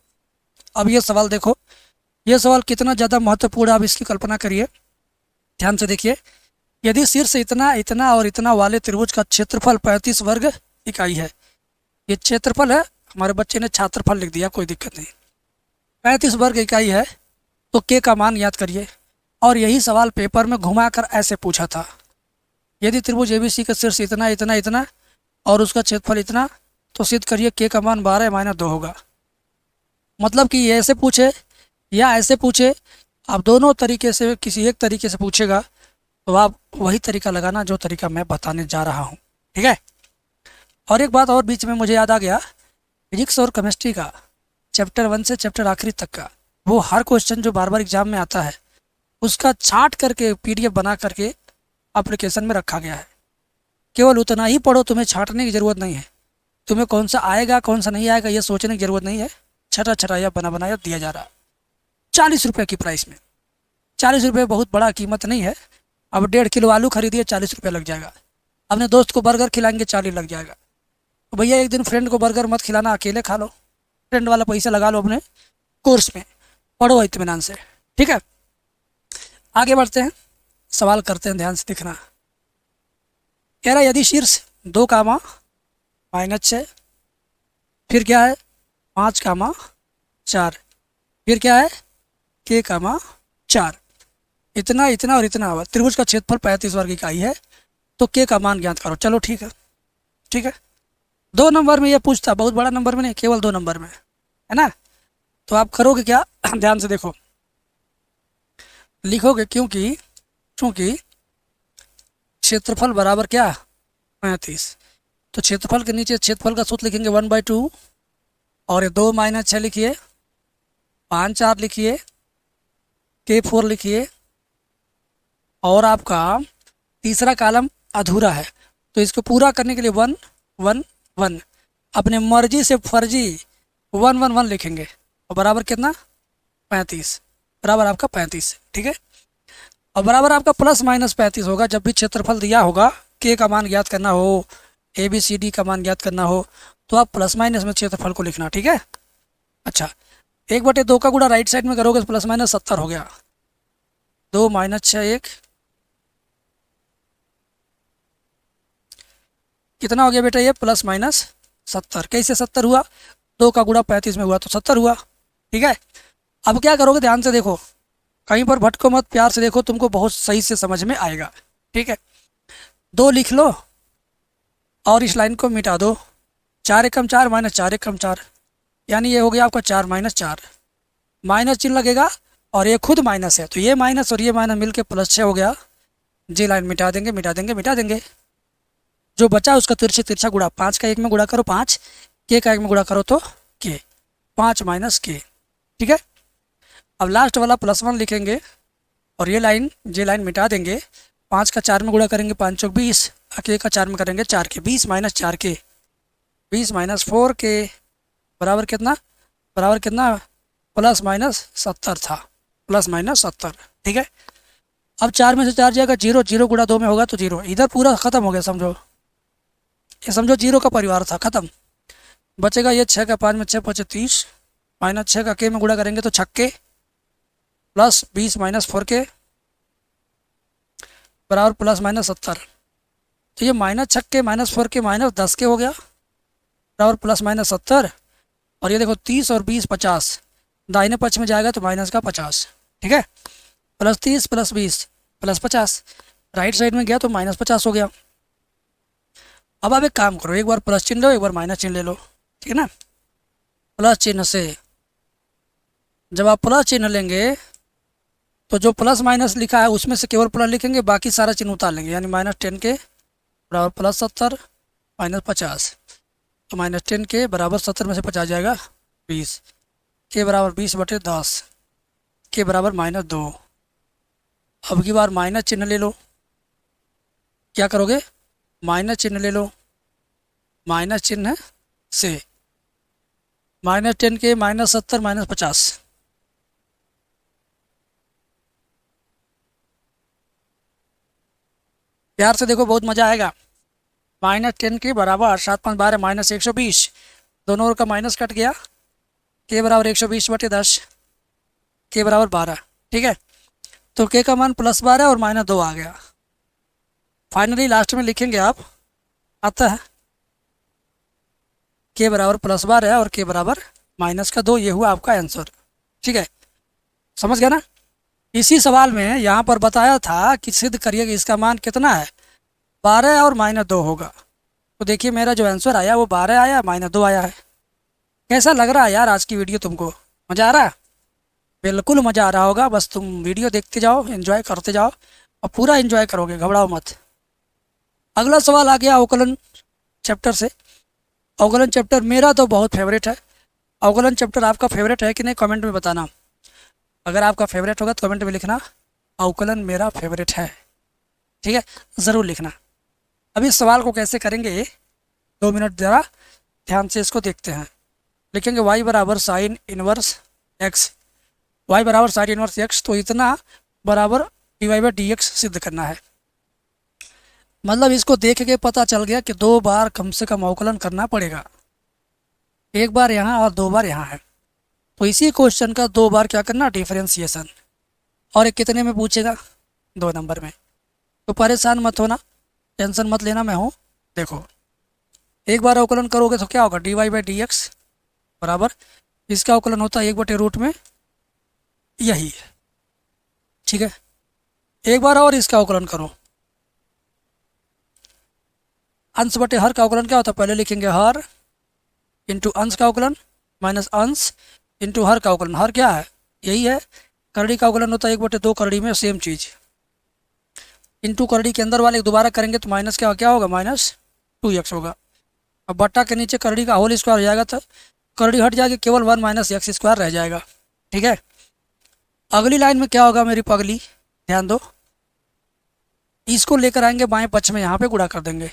अब ये सवाल देखो, ये सवाल कितना ज़्यादा महत्वपूर्ण है, आप इसकी कल्पना करिए, ध्यान से देखिए। यदि शीर्ष इतना इतना और इतना वाले त्रिभुज का क्षेत्रफल 35 वर्ग इकाई है, ये क्षेत्रफल है, हमारे बच्चे ने छात्रफल लिख दिया, कोई दिक्कत नहीं, 35 वर्ग इकाई है, तो के का मान याद करिए। और यही सवाल पेपर में घुमाकर ऐसे पूछा था, यदि त्रिभुज एबीसी का शीर्ष इतना इतना इतना और उसका क्षेत्रफल इतना, तो सिद्ध करिए के का मान 12 - 2 होगा। मतलब कि ये ऐसे पूछे या ऐसे पूछे, आप दोनों तरीके से किसी एक तरीके से पूछेगा तो आप वही तरीका लगाना जो तरीका मैं बताने जा रहा हूँ। ठीक है, और एक बात और बीच में मुझे याद आ गया, फिजिक्स और केमिस्ट्री का चैप्टर 1 से चैप्टर आखिरी तक का वो हर क्वेश्चन जो बार बार एग्जाम में आता है उसका छांट करके पीडीएफ बना करके एप्लीकेशन में रखा गया है। केवल उतना ही पढ़ो, तुम्हें छांटने की ज़रूरत नहीं है। तुम्हें कौन सा आएगा कौन सा नहीं आएगा ये सोचने की ज़रूरत नहीं है। छटा छटाया बना बनाया दिया जा रहा। 40 रुपये की प्राइस में। 40 रुपये बहुत बड़ा कीमत नहीं है। अब 1.5 किलो आलू खरीदिए 40 रुपये लग जाएगा। अपने दोस्त को बर्गर खिलाएंगे 40 लग जाएगा। तो भैया एक दिन फ्रेंड को बर्गर मत खिलाना, अकेले खा लो। फ्रेंड वाला पैसा लगा लो अपने कोर्स में, पढ़ो इत्मीनान से। ठीक है, आगे बढ़ते हैं, सवाल करते हैं, ध्यान से देखना। कह रहा यदि शीर्ष 2 कामा -6, फिर क्या है 5 कामा 4, फिर क्या है k कामा 4, इतना इतना और इतना हुआ। त्रिभुज का क्षेत्रफल 35 वर्ग इकाई है, तो k का मान ज्ञात करो। चलो ठीक है, ठीक है। 2 नंबर में ये पूछता, बहुत बड़ा नंबर में नहीं, केवल 2 नंबर में, है ना। तो आप करोगे क्या, ध्यान से देखो, लिखोगे क्योंकि क्षेत्रफल बराबर क्या 35। तो क्षेत्रफल के नीचे क्षेत्रफल का सूत्र लिखेंगे 1/2, और ये 2 - 6 लिखिए, 5 4 लिखिए, k 4 लिखिए, और आपका तीसरा कॉलम अधूरा है तो इसको पूरा करने के लिए 1 1 1, अपने मर्जी से फर्जी 1 1 1 लिखेंगे, और बराबर कितना 35, बराबर आपका 35। ठीक है, और बराबर आपका ±35 होगा। जब भी क्षेत्रफल दिया होगा, k का मान ज्ञात करना हो, ABCD का मान ज्ञात करना हो, तो आप प्लस माइनस में क्षेत्रफल को लिखना। ठीक है, अच्छा 1/2 का गुणा राइट साइड में करोगे तो ±70 हो गया। 2 - 6 1, कितना हो गया बेटा ये +-70। कैसे 70 हुआ, 2 का गुणा 35 में हुआ तो 70 हुआ। ठीक है, अब क्या करोगे, ध्यान से देखो, कहीं पर भटको मत, प्यार से देखो, तुमको बहुत सही से समझ में आएगा। ठीक है, 2 लिख लो और इस लाइन को मिटा दो। 4 एकम 4 -4 एकम 4, यानी ये हो गया आपका 4 - 4, माइनस चिन्ह लगेगा और ये खुद माइनस है, तो ये माइनस और ये माइनस मिलके +6 हो गया। जी लाइन मिटा देंगे मिटा देंगे मिटा देंगे। जो बचा उसका तिरछे तिरछा गुणा, 5 का 1 में गुणा करो 5, k का 1 में गुणा करो तो k, 5 - k। ठीक है, अब लास्ट वाला +1 लिखेंगे और ये लाइन लाइन मिटा देंगे। 5 का 4 में गुणा करेंगे 5 चौक 20, k का 4 में करेंगे 4k, 20 - 4k, 20 - 4k बराबर कितना, बराबर कितना +-70 था, +-70। ठीक है, अब 4 में से 4 जाएगा 0, 0 गुणा 2 में होगा तो 0, इधर पूरा ख़त्म हो गया। समझो, ये समझो 0 का परिवार था, ख़त्म। बचेगा ये 6 का 5 में 6 5 30, -6 का k में गुणा करेंगे तो 6k, प्लस 20 - 4k बराबर +-70। तो ये -6k -4k -10k हो गया, बराबर +-70। और ये देखो 30 और 20 50, दाहिने पक्ष में जाएगा तो माइनस का 50। ठीक है, +30 + 20 +50, राइट साइड में गया तो -50 हो गया। अब आप एक काम करो, एक बार प्लस चिन्ह लो, एक बार माइनस चिन्ह ले लो। ठीक है ना, प्लस चिन्ह से जब आप प्लस चिन्ह लेंगे तो जो प्लस माइनस लिखा है उसमें से केवल प्लस लिखेंगे, बाकी सारा चिन्ह उतार लेंगे, यानी -10k बराबर +70 -50, तो -10k बराबर 70 में से 50 जाएगा 20, k बराबर 20/10, k बराबर -2। अब की बार माइनस चिन्ह ले लो, क्या करोगे, माइनस चिन्ह ले लो, माइनस चिन्ह से -10k -70 -50, प्यार से देखो बहुत मज़ा आएगा। -10k बराबर 7 5 12 -120, दोनों ओर का माइनस कट गया, k बराबर 120/10, k बराबर 12। ठीक है, तो k का मान +12 और -2 आ गया। फाइनली लास्ट में लिखेंगे आप, आता है k बराबर +12 और k बराबर -2, ये हुआ आपका आंसर। ठीक है, समझ गया ना। इसी सवाल में यहाँ पर बताया था कि सिद्ध करिए कि इसका मान कितना है, 12 और -2 होगा। तो देखिए मेरा जो आंसर आया वो 12 आया, -2 आया है। कैसा लग रहा है यार आज की वीडियो, तुमको मज़ा आ रहा है? बिल्कुल मज़ा आ रहा होगा, बस तुम वीडियो देखते जाओ, एंजॉय करते जाओ और पूरा एंजॉय करोगे, घबराओ मत। अगला सवाल आ गया अवकलन चैप्टर से। अवकलन चैप्टर मेरा तो बहुत फेवरेट है। अवकलन चैप्टर आपका फेवरेट है कि नहीं, कमेंट में बताना। अगर आपका फेवरेट होगा तो कमेंट में लिखना अवकलन मेरा फेवरेट है, ठीक है, ज़रूर लिखना। अभी इस सवाल को कैसे करेंगे 2 मिनट ज़रा ध्यान से इसको देखते हैं। लिखेंगे y बराबर साइन इनवर्स एक्स, y बराबर साइन इनवर्स एक्स, तो इतना बराबर dy/dx सिद्ध करना है। मतलब इसको देख के पता चल गया कि 2 बार कम से कम अवकलन करना पड़ेगा, 1 बार यहाँ और 2 बार यहाँ है। तो इसी क्वेश्चन का 2 बार क्या करना, डिफरेंशिएशन। और एक कितने में पूछेगा, 2 नंबर में। तो परेशान मत होना, टेंशन मत लेना, मैं हूँ। देखो 1 बार अवकलन करोगे तो क्या होगा, dy/dx बराबर, इसका अवकलन होता है 1/रूट में यही, ठीक है। 1 बार और इसका अवकलन करो, अंश बटे हर का अवकलन क्या होता है, पहले लिखेंगे हर इंटू अंश का अवकलन माइनस अंश इंटू हर का अवकलन। हर क्या है, यही है, करड़ी का अवकलन होता है 1/2 करड़ी में, सेम चीज़, इंटू करड़ी के अंदर वाले दोबारा करेंगे तो माइनस क्या होगा, -2x होगा। अब बट्टा के नीचे करड़ी का होल स्क्वायर हो जाएगा, तो करड़ी हट जाएगी, केवल 1 - x² रह जाएगा, ठीक है। अगली लाइन में क्या होगा मेरी पगली, ध्यान दो, इसको लेकर आएंगे बाएं पक्ष में, यहाँ पे गुणा कर देंगे,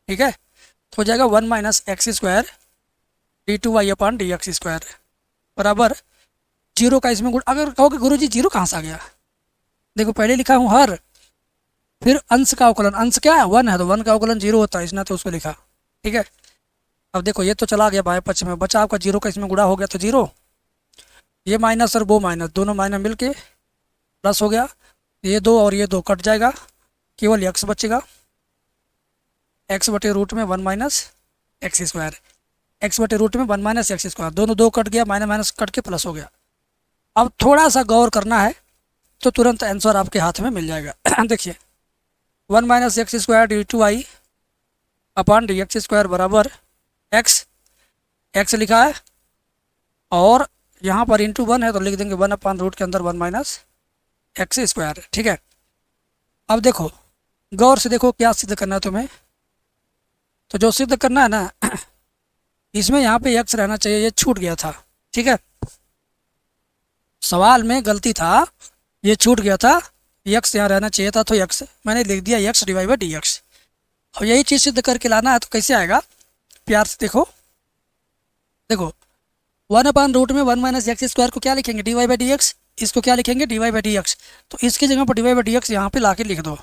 ठीक है। तो हो जाएगा 1 - x² d2y/dx² बराबर 0 का इसमें गुणा। अगर कहोगे गुरुजी 0 कहाँ से आ गया, देखो पहले लिखा हूँ हर, फिर अंश का अवकलन, अंश क्या है 1 है, तो 1 का अवकलन 0 होता है, इसने तो उसको लिखा, ठीक है। अब देखो ये तो चला गया बाएं पक्ष में, बचा आपका 0 का इसमें गुणा हो गया तो 0, ये माइनस और वो माइनस, दोनों माइनस मिल के प्लस हो गया, ये 2 और ये 2 कट जाएगा, केवल x बचेगा, x/रूट में 1 - x², x/रूट में 1 - x², दोनों 2 कट गया, माइनस माइनस कट के प्लस हो गया। अब थोड़ा सा गौर करना है तो तुरंत आंसर आपके हाथ में मिल जाएगा। देखिए 1 - x² d2y/dx² बराबर x लिखा है, और यहाँ पर इंटू 1 है तो लिख देंगे 1/रूट के अंदर 1 - x², ठीक है। अब देखो गौर से देखो क्या सिद्ध करना है तुम्हें, तो जो सिद्ध करना है ना, इसमें यहाँ पे x रहना चाहिए, ये छूट गया था, ठीक है, सवाल में गलती था, ये छूट गया था, x यहाँ रहना चाहिए था, तो x मैंने लिख दिया x dy/dx। और यही चीज़ सिद्ध करके लाना है, तो कैसे आएगा, प्यार से देखो, देखो 1/रूट में 1 - x² को क्या लिखेंगे, dy/dx, इसको क्या लिखेंगे, dy/dx, तो इसकी जगह पर dy/dx यहाँ पे लाके लिख दो,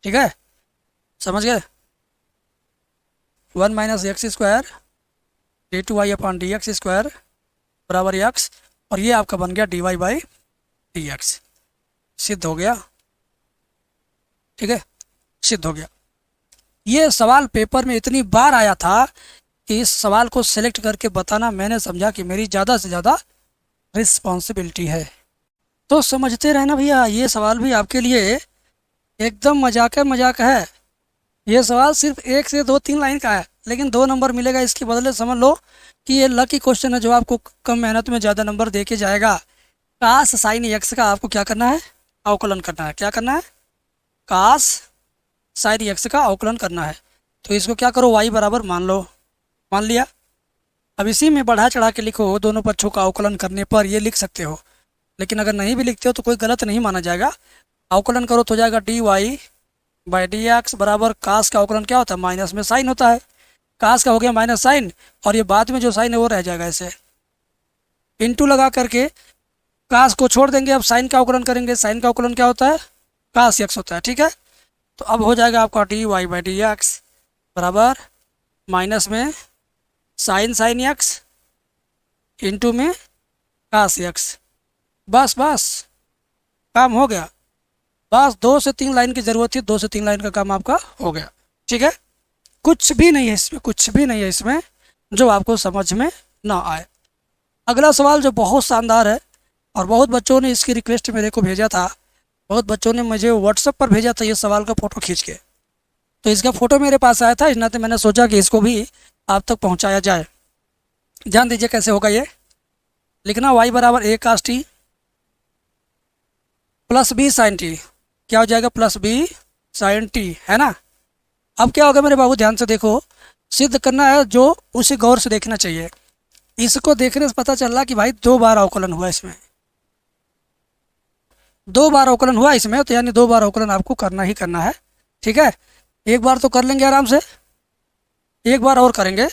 ठीक है, समझ गए। 1 - x² d2y/dx² बराबर x, और ये आपका बन गया dy/dx, सिद्ध हो गया, ठीक है, सिद्ध हो गया। ये सवाल पेपर में इतनी बार आया था कि इस सवाल को सिलेक्ट करके बताना मैंने समझा कि मेरी ज़्यादा से ज़्यादा रिस्पॉन्सिबिलिटी है। तो समझते रहना भैया, ये सवाल भी आपके लिए एकदम मजाक है। ये सवाल सिर्फ 1 से 2-3 लाइन का है, लेकिन 2 नंबर मिलेगा, इसके बदले समझ लो कि ये लकी क्वेश्चन है जो आपको कम मेहनत में ज़्यादा नंबर दे के जाएगा। काश साइन x का आपको क्या करना है, अवकलन करना है, क्या करना है, काश साइन x का अवकलन करना है। तो इसको क्या करो, y बराबर मान लो, मान लिया। अब इसी में बढ़ा चढ़ा के लिखो, दोनों पक्षों का अवकलन करने पर ये लिख सकते हो, लेकिन अगर नहीं भी लिखते हो तो कोई गलत नहीं माना जाएगा। अवकलन करो तो जाएगा dy/dx बराबर, काश का अवकलन क्या होता है, माइनस में साइन होता है, काश का हो गया माइनस साइन, और ये बाद में जो साइन है वो रह जाएगा ऐसे, इंटू लगा करके काश को छोड़ देंगे, अब साइन का अवकलन करेंगे, साइन का अवकलन क्या होता है, काश x होता है, ठीक है। तो अब हो जाएगा आपका dy/dx बराबर माइनस में साइन x इंटू में काश x, बस काम हो गया। बस 2 से 3 लाइन की ज़रूरत थी, 2 से 3 लाइन का काम आपका हो गया, ठीक है। कुछ भी नहीं है इसमें, कुछ भी नहीं है इसमें जो आपको समझ में ना आए। अगला सवाल जो बहुत शानदार है, और बहुत बच्चों ने इसकी रिक्वेस्ट मेरे को भेजा था, बहुत बच्चों ने मुझे व्हाट्सएप पर भेजा था ये सवाल का फ़ोटो खींच के, तो इसका फ़ोटो मेरे पास आया था, इस नाते मैंने सोचा कि इसको भी आप तक पहुंचाया जाए। ध्यान दीजिए कैसे होगा ये, लिखना y बराबर a cos t plus b sin t, क्या हो जाएगा, प्लस b sin t, है ना। अब क्या होगा मेरे बाबू, ध्यान से देखो, सिद्ध करना है जो उसे गौर से देखना चाहिए। इसको देखने से पता चल रहा कि भाई 2 बार अवकलन हुआ इसमें, 2 बार अवकलन हुआ इसमें, तो यानी 2 बार अवकलन आपको करना ही करना है। ठीक है, एक बार तो कर लेंगे आराम से, एक बार और करेंगे।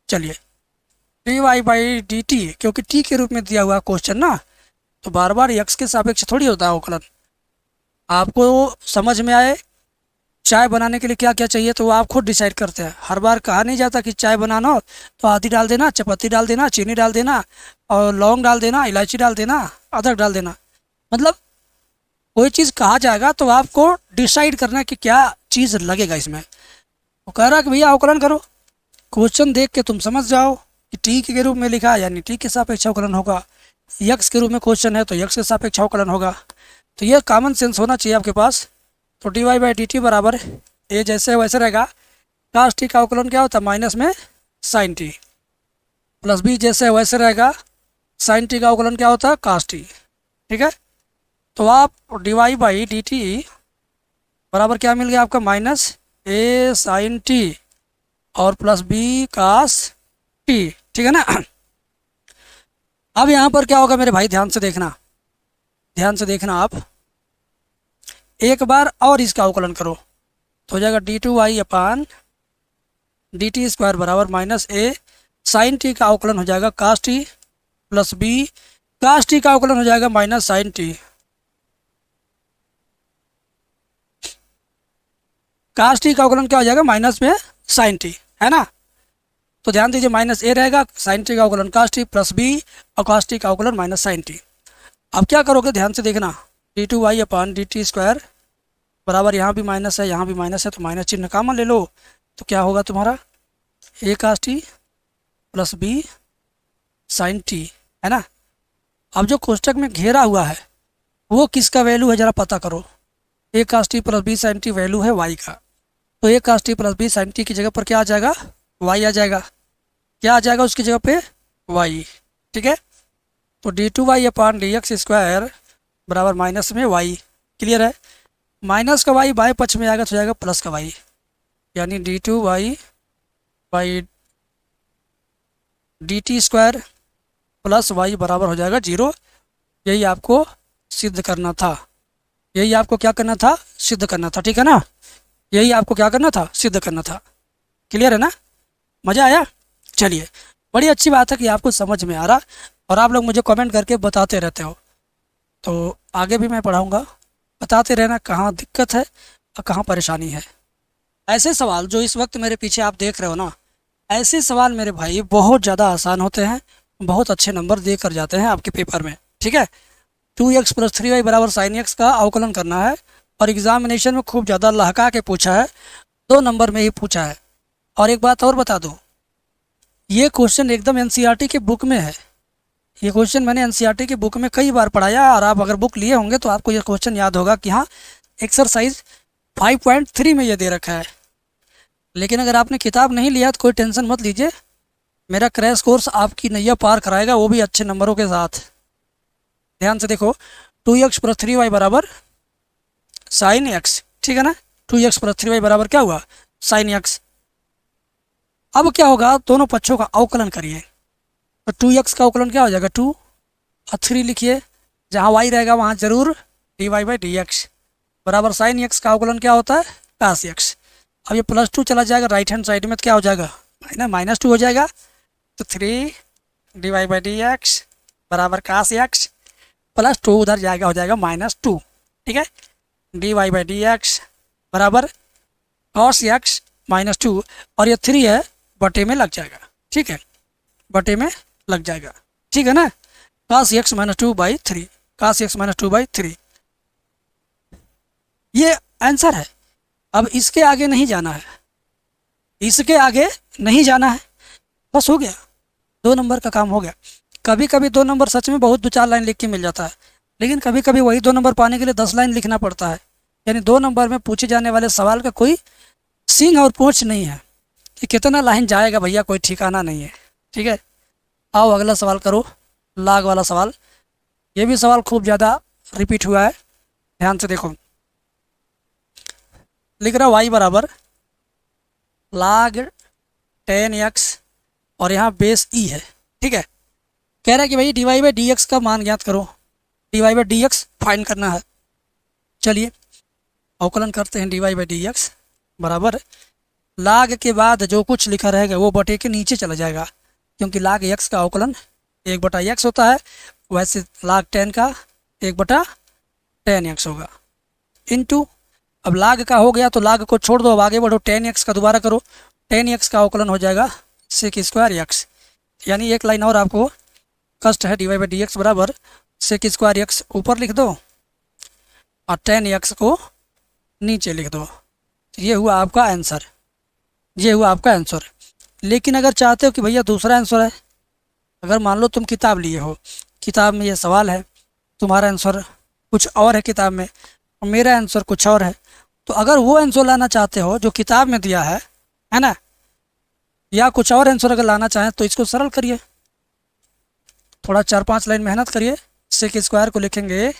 चलिए, d y by d t, क्योंकि टी के रूप में दिया हुआ क्वेश्चन ना, तो बार बार यक्स के सापेक्ष थोड़ी होता है अवकलन। आपको समझ में आए चाय बनाने के लिए क्या क्या चाहिए तो वो आप खुद डिसाइड करते हैं। हर बार कहा नहीं जाता कि चाय बनाना हो तो आदि डाल देना, चपाती डाल देना, चीनी डाल देना, और लौंग डाल देना, इलायची डाल देना, अदरक डाल देना। मतलब कोई चीज़ कहा जाएगा तो आपको डिसाइड करना है कि क्या चीज़ लगेगा इसमें। वो कह रहा है कि भैया अवकलन करो, क्वेश्चन देख के तुम समझ जाओ कि टी के रूप में लिखा है यानी टी के सापेक्ष अवकलन होगा, यक्स के रूप में क्वेश्चन है तो यक्स के सापेक्ष अवकलन होगा। तो ये कॉमन सेंस होना चाहिए आपके पास। तो d y by d t बराबर ए जैसे वैसे रहेगा, कास टी का अवकलन क्या होता है माइनस में साइन टी, प्लस बी जैसे वैसे रहेगा, साइन टी का अवकलन क्या होता है कास टी। ठीक है, तो आप d y by d t बराबर क्या मिल गया आपका माइनस ए साइन टी और प्लस बी कास टी। ठीक है ना। अब यहाँ पर क्या होगा मेरे भाई, ध्यान से देखना, ध्यान से देखना आप, एक बार और इसका अवकलन करो तो हो जाएगा d two y upon d t square बराबर माइनस ए साइन टी का अवकलन हो जाएगा cos t plus b cos t का अवकलन हो जाएगा minus sine t. Cos t का अवकलन क्या हो जाएगा माइनस में साइन टी, है ना। तो ध्यान दीजिए माइनस ए रहेगा, साइन टी का अवकलन कास टी प्लस बी और कास टी का अवकलन माइनस साइन टी। अब क्या करोगे ध्यान से देखना, d two y upon d t square बराबर यहाँ भी माइनस है यहाँ भी माइनस है तो माइनस चिन्ह कॉमन ले लो, तो क्या होगा तुम्हारा a cos t plus b sine t, है ना। अब जो कोष्टक में घेरा हुआ है वो किसका वैल्यू है ज़रा पता करो। A cos t plus b sine t value है वाई का, तो a cos t plus b sine t की जगह पर क्या आ जाएगा वाई आ जाएगा। क्या आ जाएगा उसकी जगह पे वाई। ठीक है, तो d two y upon d x square बराबर माइनस में वाई। क्लियर है, माइनस का वाई बाएं पक्ष में आएगा तो जाएगा प्लस का वाई, यानी d two y by d t square plus y बराबर हो जाएगा 0। यही आपको सिद्ध करना था, यही आपको क्या करना था सिद्ध करना था। ठीक है ना, यही आपको क्या करना था सिद्ध करना था। क्लियर है ना, मज़ा आया। चलिए, बड़ी अच्छी बात है कि आपको समझ में आ रहा और आप लोग मुझे कमेंट करके बताते रहते हो, तो आगे भी मैं पढ़ाऊँगा, बताते रहना कहाँ दिक्कत है और कहाँ परेशानी है। ऐसे सवाल जो इस वक्त मेरे पीछे आप देख रहे हो ना, ऐसे सवाल मेरे भाई बहुत ज़्यादा आसान होते हैं, बहुत अच्छे नंबर दे कर जाते हैं आपके पेपर में। ठीक है, 2x प्लस 3y बराबर साइन एक्स का अवकलन करना है और एग्जामिनेशन में खूब ज़्यादा लहका के पूछा है, 2 नंबर में ही पूछा है। और एक बात और बता दूँ, ये क्वेश्चन एकदम एनसीईआरटी के बुक में है। ये क्वेश्चन मैंने एनसीईआरटी की बुक में कई बार पढ़ाया और आप अगर बुक लिए होंगे तो आपको ये क्वेश्चन याद होगा कि हाँ एक्सरसाइज 5.3 में ये दे रखा है। लेकिन अगर आपने किताब नहीं लिया तो कोई टेंशन मत लीजिए, मेरा क्रैश कोर्स आपकी नैया पार कराएगा, वो भी अच्छे नंबरों के साथ। ध्यान से देखो, 2x प्लस 3y बराबर साइन एक्स। ठीक है ना, 2x प्लस 3y बराबर क्या हुआ साइन एक्स। अब क्या होगा, दोनों पक्षों का अवकलन करिए, तो 2x का अवकलन क्या हो जाएगा 2 और 3 लिखिए, जहाँ y रहेगा वहाँ जरूर d y by d x बराबर साइन एक्स का अवकलन क्या होता है कास एक्स। अब ये +2 चला जाएगा राइट हैंड साइड में तो क्या हो जाएगा -2 हो जाएगा, तो 3 d y by d x बराबर कास एक्स +2 उधर जाएगा हो जाएगा -2। ठीक है, d y by d x बराबर कॉस एक्स -2 और ये 3 है बटे में लग जाएगा। ठीक है, बटे में लग जाएगा। ठीक है ना, कास एक्स -2/3 कास एक्स -2/3 ये आंसर है। अब इसके आगे नहीं जाना है, इसके आगे नहीं जाना है, बस हो गया, 2 नंबर का काम हो गया। कभी कभी 2 नंबर सच में बहुत 2-4 लाइन लिख के मिल जाता है, लेकिन कभी कभी वही 2 नंबर पाने के लिए 10 लाइन लिखना पड़ता है। यानी 2 नंबर में पूछे जाने वाले सवाल का कोई सींग और पूंछ नहीं है कि कितना लाइन जाएगा भैया, कोई ठिकाना नहीं है। ठीक है, आओ अगला सवाल करो, लाग वाला सवाल। ये भी सवाल खूब ज़्यादा रिपीट हुआ है, ध्यान से देखो। लिख रहा y बराबर log 10x और यहाँ बेस e है। ठीक है, कह रहा है कि भाई d y by d x का मान ज्ञात करो। D y by d x find करना है। चलिए अवकलन करते हैं। D y by d x बराबर लाग के बाद जो कुछ लिखा रहेगा वो बटे के नीचे चला जाएगा, क्योंकि लाग एक्स का अवकलन 1/x होता है, वैसे लाग 10 का 1/10x होगा इनटू, अब लाग का हो गया तो लाग को छोड़ दो, अब आगे बढ़ो 10x का दोबारा करो, 10x का अवकलन हो जाएगा सेक स्क्वायर एक्स, यानी एक लाइन और आपको कष्ट है। D y by d x बराबर सेक स्क्वायर एक्स ऊपर लिख दो और 10x को नीचे लिख दो। तो ये हुआ आपका आंसर, ये हुआ आपका आंसर। लेकिन अगर चाहते हो कि भैया दूसरा आंसर है, अगर मान लो तुम किताब लिए हो, किताब में ये सवाल है, तुम्हारा आंसर कुछ और है किताब में और मेरा आंसर कुछ और है, तो अगर वो आंसर लाना चाहते हो जो किताब में दिया है ना, या कुछ और आंसर अगर लाना चाहें तो इसको सरल करिए, थोड़ा 4-5 लाइन मेहनत करिए। सेक स्क्वायर को लिखेंगे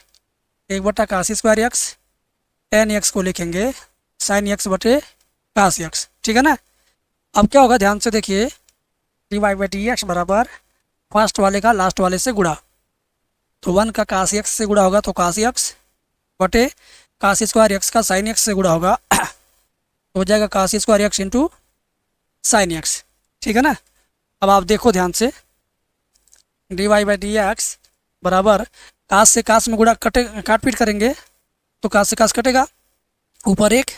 1/cos स्क्वायर एक्स, 10x को लिखेंगे साइन एक्स बटे कास एक्स, ठीक है ना। अब क्या होगा ध्यान से देखिए, d y by d x बराबर फर्स्ट वाले का लास्ट वाले से गुणा, तो 1 का कास एक्स से गुणा होगा तो कास एक्स बटे कास स्क्वायर एक्स का साइन एक्स से गुणा होगा तो हो जाएगा cos square x into sine x, ठीक है ना। अब आप देखो ध्यान से, d y by d x बराबर कास से कास में गुणा काट पीट करेंगे तो कास से कास कटेगा, ऊपर 1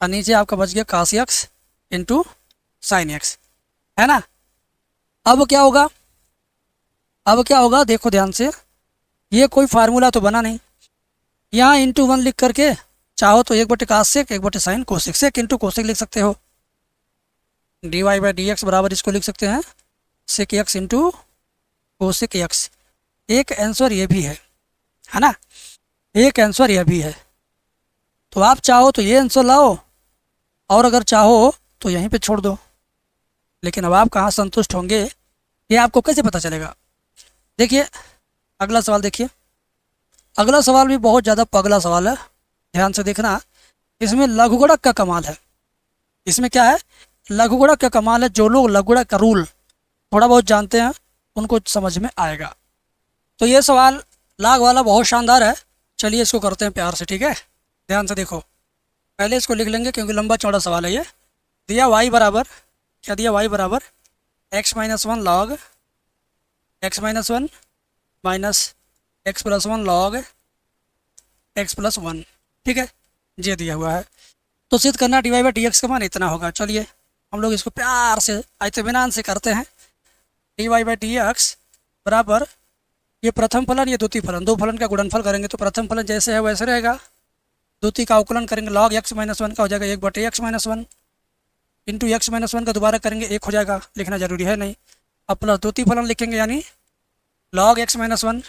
और नीचे आपका बच गया कास एक्स इंटू साइन एक्स, है ना। अब क्या होगा, अब क्या होगा देखो ध्यान से, ये कोई फार्मूला तो बना नहीं, यहाँ इंटू 1 लिख करके चाहो तो 1/cos sec 1/sin cosec, sec into cosec लिख सकते हो। D y by d x बराबर इसको लिख सकते हैं sec x into cosec x. एक आंसर ये भी है ना, एक आंसर यह भी है। तो आप चाहो तो ये आंसर लाओ और अगर चाहो तो यहीं पे छोड़ दो, लेकिन अब आप कहाँ संतुष्ट होंगे ये आपको कैसे पता चलेगा। देखिए अगला सवाल देखिए, अगला सवाल भी बहुत ज़्यादा पगला सवाल है, ध्यान से देखना। इसमें लघुगणक का कमाल है, इसमें क्या है लघुगणक का कमाल है। जो लोग लघुगणक का रूल थोड़ा बहुत जानते हैं उनको समझ में आएगा। तो ये सवाल लाग वाला बहुत शानदार है, चलिए इसको करते हैं प्यार से, ठीक है। ध्यान से देखो, पहले इसको लिख लेंगे क्योंकि लंबा चौड़ा सवाल है ये। दिया y बराबर, क्या दिया y बराबर x-1 log x-1 minus x+1 log x+1, ठीक है, ये दिया हुआ है। तो सिद्ध करना d y by d x का मान इतना होगा। चलिए हम लोग इसको प्यार से इत्मीनान से करते हैं। D y by d x बराबर ये प्रथम फलन ये द्वितीय फलन, दो फलन का गुणनफल करेंगे तो प्रथम फलन जैसे है वैसे रहेगा, द्वितीय का अवकलन करेंगे log x-1 का हो जाएगा 1/x-1 इंटू x-1 का दोबारा करेंगे 1 हो जाएगा, लिखना जरूरी है नहीं। अब प्लस द्वितीय फलन लिखेंगे यानी log x-1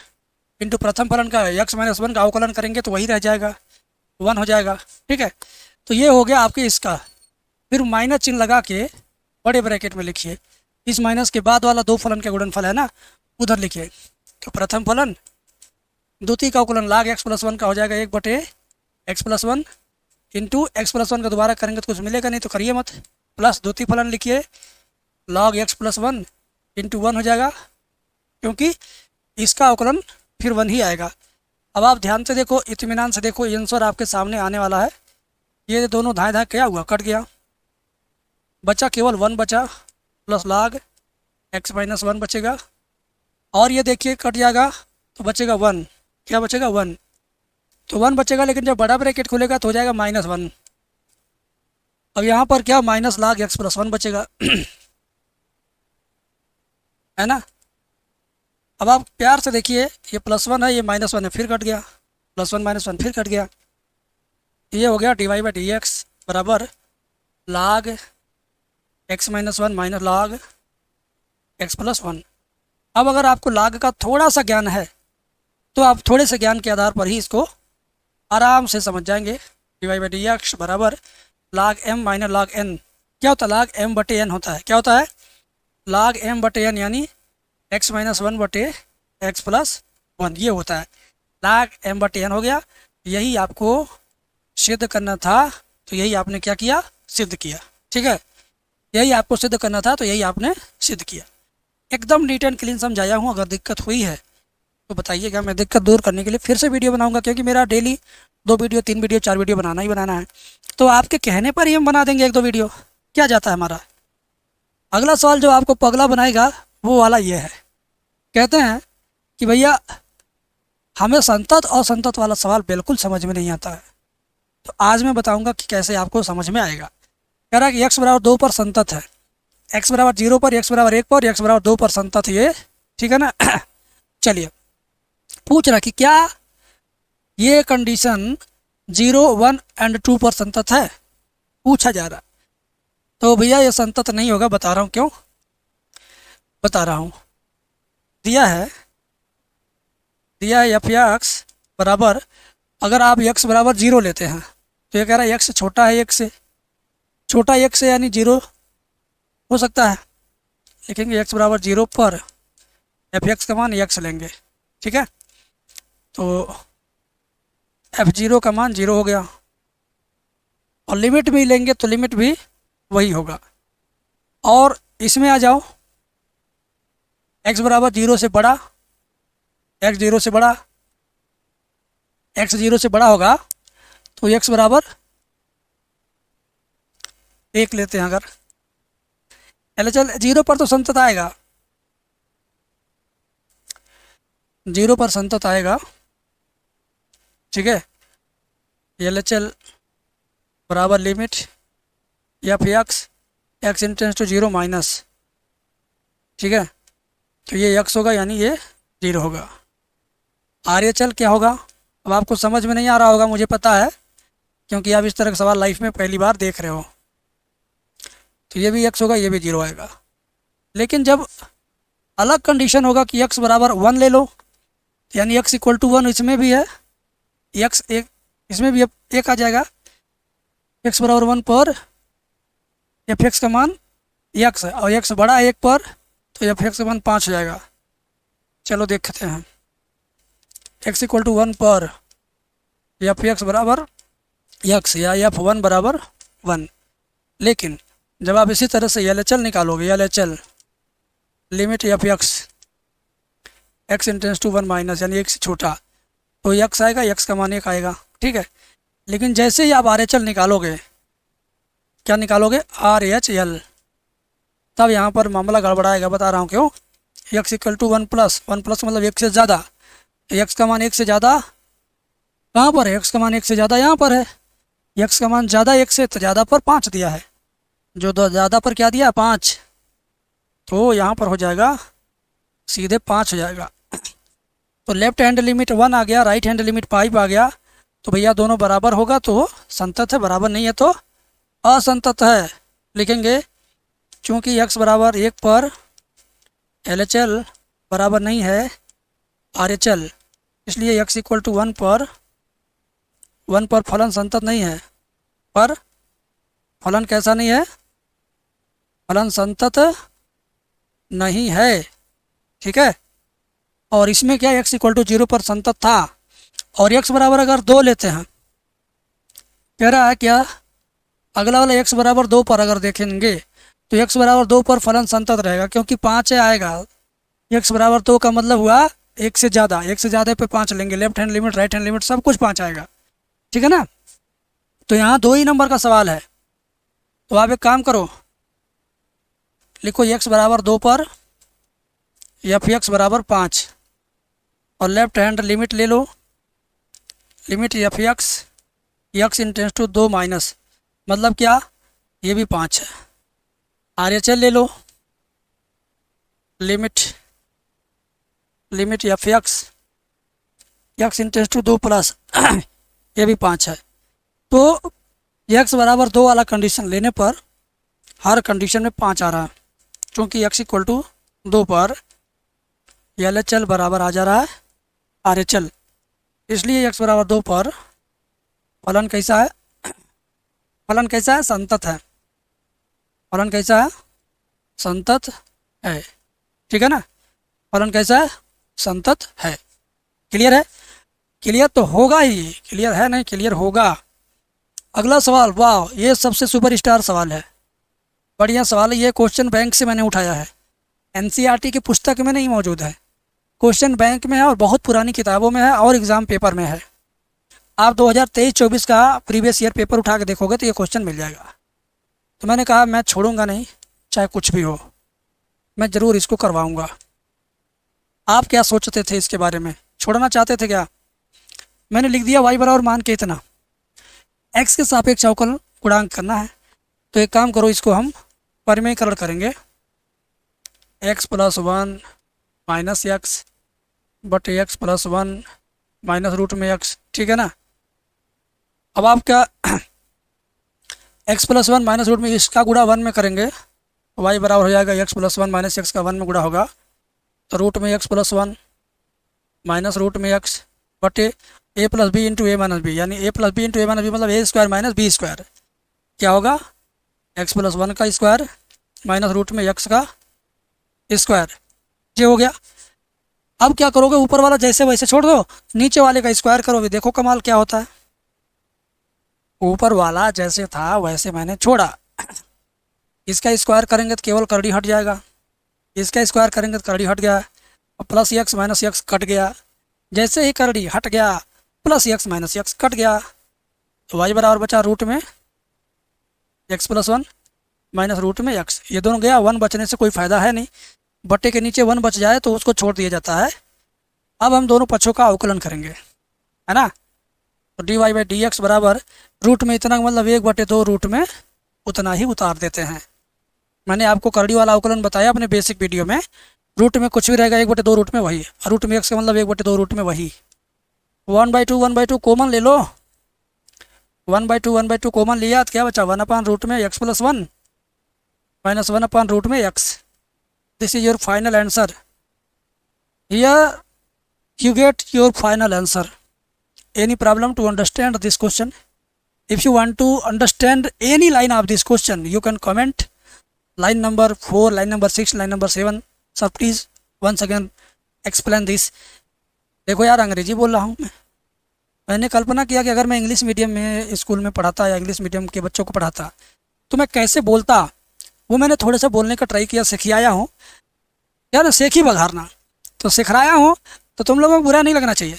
इंटू प्रथम फलन का x-1 का अवकलन करेंगे तो वही रह जाएगा 1 हो जाएगा, ठीक है। तो ये हो गया आपके इसका, फिर माइनस चिन्ह लगा के बड़े ब्रैकेट में लिखिए, इस माइनस के बाद वाला दो फलन का गुणनफल है ना उधर लिखिए। तो प्रथम फलन द्वितीय का अवकलन log x+1 का हो जाएगा 1/x+1 इंटू x+1 का दोबारा करेंगे तो कुछ मिलेगा नहीं तो करिए मत, प्लस द्वितीय फलन लिखिए log x+1 इंटू 1 हो जाएगा, क्योंकि इसका अवकलन फिर 1 ही आएगा। अब आप ध्यान से देखो, इत्मीनान से देखो, ये आंसर आपके सामने आने वाला है। ये दोनों धाए धाए क्या हुआ, कट गया, बचा केवल 1 बचा, प्लस log x-1 बचेगा, और ये देखिए कट जाएगा तो बचेगा 1, क्या बचेगा 1, तो 1 बचेगा, लेकिन जब बड़ा ब्रैकेट खुलेगा तो हो जाएगा -1। अब यहाँ पर क्या माइनस log x+1 बचेगा है ना। अब आप प्यार से देखिए, ये +1 है, ये -1 है, फिर कट गया, +1 -1 फिर कट गया, ये हो गया d y by d x बराबर log x-1 minus log x+1। अब अगर आपको log का थोड़ा सा ज्ञान है तो आप थोड़े से ज्ञान के आधार पर ही इसको आराम से समझ जाएंगे। D y by d x बराबर log m minus log n, क्या होता है log m/n होता है, क्या होता है log m/n यानी x-1/x+1 ये होता है, log m/n हो गया। यही आपको सिद्ध करना था तो यही आपने क्या किया, सिद्ध किया, ठीक है। यही आपको सिद्ध करना था तो यही आपने सिद्ध किया। एकदम नीट एंड क्लीन समझाया हूँ, अगर दिक्कत हुई है तो बताइएगा, मैं दिक्कत दूर करने के लिए फिर से वीडियो बनाऊंगा, क्योंकि मेरा डेली 2 वीडियो 3 वीडियो 4 वीडियो बनाना ही बनाना है। तो आपके कहने पर ही हम बना देंगे 1-2 वीडियो, क्या जाता है हमारा। अगला सवाल जो आपको पगला बनाएगा वो वाला ये है। कहते हैं कि भैया हमें संतत और असंतत वाला सवाल बिल्कुल समझ में नहीं आता है, तो आज मैं बताऊंगा कि कैसे आपको समझ में आएगा। कह रहा है कि x बराबर 2 पर संतत है, x बराबर 0 पर, x बराबर 1 पर, x बराबर 2 पर संतत है ये, ठीक है ना। चलिए, पूछ रहा कि क्या ये कंडीशन 0, 1 एंड 2 पर संतत है, पूछा जा रहा। तो भैया ये संतत नहीं होगा, बता रहा हूँ क्यों, बता रहा हूँ। दिया है एफ एक्स बराबर, अगर आप x बराबर 0 लेते हैं तो ये कह रहा है x छोटा है 1 से, छोटा 1 से यानी 0 हो सकता है। लिखेंगे x बराबर 0 पर एफ एक्स का मान x लेंगे, ठीक है। तो f0 का मान 0 हो गया, और लिमिट भी लेंगे तो लिमिट भी वही होगा। और इसमें आ जाओ, x बराबर 0 से बड़ा, x 0 से बड़ा, x 0 से बड़ा होगा तो x बराबर 1 लेते हैं। अगर LHL 0 पर तो संतत आएगा, 0 पर संतत आएगा, ठीक है। LHL बराबर limit f x tends to 0 minus, ठीक है। तो ये x होगा यानी ये 0 होगा। RHL क्या होगा, अब आपको समझ में नहीं आ रहा होगा मुझे पता है, क्योंकि आप इस तरह का सवाल लाइफ में पहली बार देख रहे हो। तो ये भी x होगा, ये भी 0 आएगा। लेकिन जब अलग कंडीशन होगा कि x बराबर 1 ले लो, यानी x इक्वल टू 1, इसमें भी है x 1, इसमें भी 1 आ जाएगा। x बराबर 1 पर एफ एक्स का मान x है, और x बड़ा है 1 पर, तो एफ एक्स का मान 5 हो जाएगा। चलो देखते हैं, x इक्वल टू 1 पर एफ एक्स बराबर x या f1 बराबर 1। लेकिन जब आप इसी तरह से LHL निकालोगे, LHL limit f x tends to 1 minus यानी 1 से छोटा, तो x आएगा, x का मान 1 आएगा, ठीक है। लेकिन जैसे ही आप RHL निकालोगे, क्या निकालोगे, RHL, तब यहाँ पर मामला गड़बड़ाएगा, बता रहा हूँ क्यों। x इक्वल टू 1 प्लस मतलब 1 से ज़्यादा, x का मान 1 से ज़्यादा कहाँ पर है, x का मान 1 से ज़्यादा यहाँ पर है, x का मान ज़्यादा 1 से, तो ज़्यादा पर 5 दिया है, जो ज़्यादा पर क्या दिया 5, तो यहाँ पर हो जाएगा सीधे 5 हो जाएगा। तो लेफ्ट हैंड लिमिट 1 आ गया, राइट हैंड लिमिट 5 आ गया, तो भैया दोनों बराबर होगा तो संतत है, बराबर नहीं है तो असंतत है। लिखेंगे चूँकि x बराबर 1 पर LHL बराबर नहीं है RHL, इसलिए x इक्वल टू 1 पर फलन संतत नहीं है। पर फलन कैसा नहीं है, फलन संतत नहीं है, ठीक है। और इसमें क्या x इक्वल टू 0 पर संतत था, और x बराबर अगर 2 लेते हैं, कह रहा है क्या, अगला वाला x बराबर 2 पर अगर देखेंगे तो x बराबर 2 पर फलन संतत रहेगा, क्योंकि 5 आएगा। x बराबर 2 का मतलब हुआ 1 से ज़्यादा, 1 से ज़्यादा पे 5 लेंगे, left hand limit right hand limit सब कुछ 5 आएगा, ठीक है ना। तो यहाँ 2 ही नंबर का सवाल है, तो आप एक काम करो, लिखो x बराबर 2 पर एफ एक्स बराबर 5, और लेफ्ट हैंड लिमिट ले लो, limit f x tends to 2 minus, मतलब क्या, ये भी 5 है। RHL ले लो, limit f x tends to 2 plus ये भी 5 है। तो x बराबर 2 वाला कंडीशन लेने पर हर कंडीशन में 5 आ रहा है, क्योंकि x इक्वल टू 2 पर LHL बराबर आ जा रहा है RHL, इसलिए x बराबर 2 पर फलन कैसा है, फलन कैसा है, संतत है। फलन कैसा है, संतत है, ठीक है ना। फलन कैसा है, संतत है। क्लियर है, क्लियर तो होगा ही, क्लियर है नहीं, क्लियर होगा। अगला सवाल, वाह ये सबसे सुपरस्टार सवाल है, बढ़िया सवाल है ये। क्वेश्चन बैंक से मैंने उठाया है, NCERT की पुस्तक में नहीं मौजूद है, क्वेश्चन बैंक में है और बहुत पुरानी किताबों में है और एग्ज़ाम पेपर में है। आप 2023-24 का प्रीवियस ईयर पेपर उठा के देखोगे तो ये क्वेश्चन मिल जाएगा। तो मैंने कहा मैं छोड़ूंगा नहीं, चाहे कुछ भी हो, मैं ज़रूर इसको करवाऊंगा। आप क्या सोचते थे इसके बारे में, छोड़ना चाहते थे क्या? मैंने लिख दिया y बराबर मान के इतना, x के सापेक्ष अवकलन गुणांक करना है। तो एक काम करो, इसको हम परिमेयकरण करेंगे, x plus one minus x बटे x plus one minus root में x, ठीक है ना। अब आप क्या x plus one minus root में इसका गुणा वन में करेंगे, y बराबर हो जाएगा x plus one minus x का वन में गुणा होगा तो रूट में x plus one minus root में x बटे a plus b into a minus b, यानी a plus b into a minus b मतलब a square minus b square. क्या होगा? x प्लस वन का स्क्वायर माइनस रूट में x का square, ये हो गया। अब क्या करोगे, ऊपर वाला जैसे वैसे छोड़ दो, नीचे वाले का स्क्वायर करोगे, देखो कमाल क्या होता है। ऊपर वाला जैसे था वैसे मैंने छोड़ा, इसका स्क्वायर करेंगे तो केवल करड़ी हट जाएगा, इसका स्क्वायर करेंगे तो करड़ी हट गया, और plus x minus x cut गया। जैसे ही करड़ी हट गया plus x minus x cut गया, तो वाई बराबर बचा रूट में x plus one minus root में एक्स। ये दोनों गया, वन बचने से कोई फ़ायदा है नहीं, बट्टे के नीचे वन बच जाए तो उसको छोड़ दिया जाता है। अब हम दोनों पक्षों का अवकलन करेंगे, है ना। तो d y by d x बराबर रूट में इतना मतलब एक बटे दो रूट में उतना ही उतार देते हैं। मैंने आपको करड़ी वाला अवकलन बताया अपने बेसिक वीडियो में, रूट में कुछ भी रहेगा एक बटे दो रूट में वही, और रूट में एक्स का मतलब एक बटे दो रूट में वही। वन बाई टू कॉमन ले लो, वन बाई टू कॉमन लिया तो क्या बचा, वन अपान रूट में x plus one minus one upon root में x. This is your final answer, here you get your final answer. Any problem to understand this question? If you want to understand any line of this question, you can comment line number 4, line number 6, line number 7. Sir, please once again explain this. देखो यार, अंग्रेजी बोल रहा हूँ मैंने कल्पना किया कि अगर मैं इंग्लिश मीडियम में स्कूल में पढ़ाता या इंग्लिश मीडियम के बच्चों को पढ़ाता तो मैं कैसे बोलता, वो मैंने थोड़ा सा बोलने का ट्राई किया, सिखाया हूँ यार, सीख ही बघारना तो सिखाया हूँ। तो तुम लोगों को बुरा नहीं लगना चाहिए,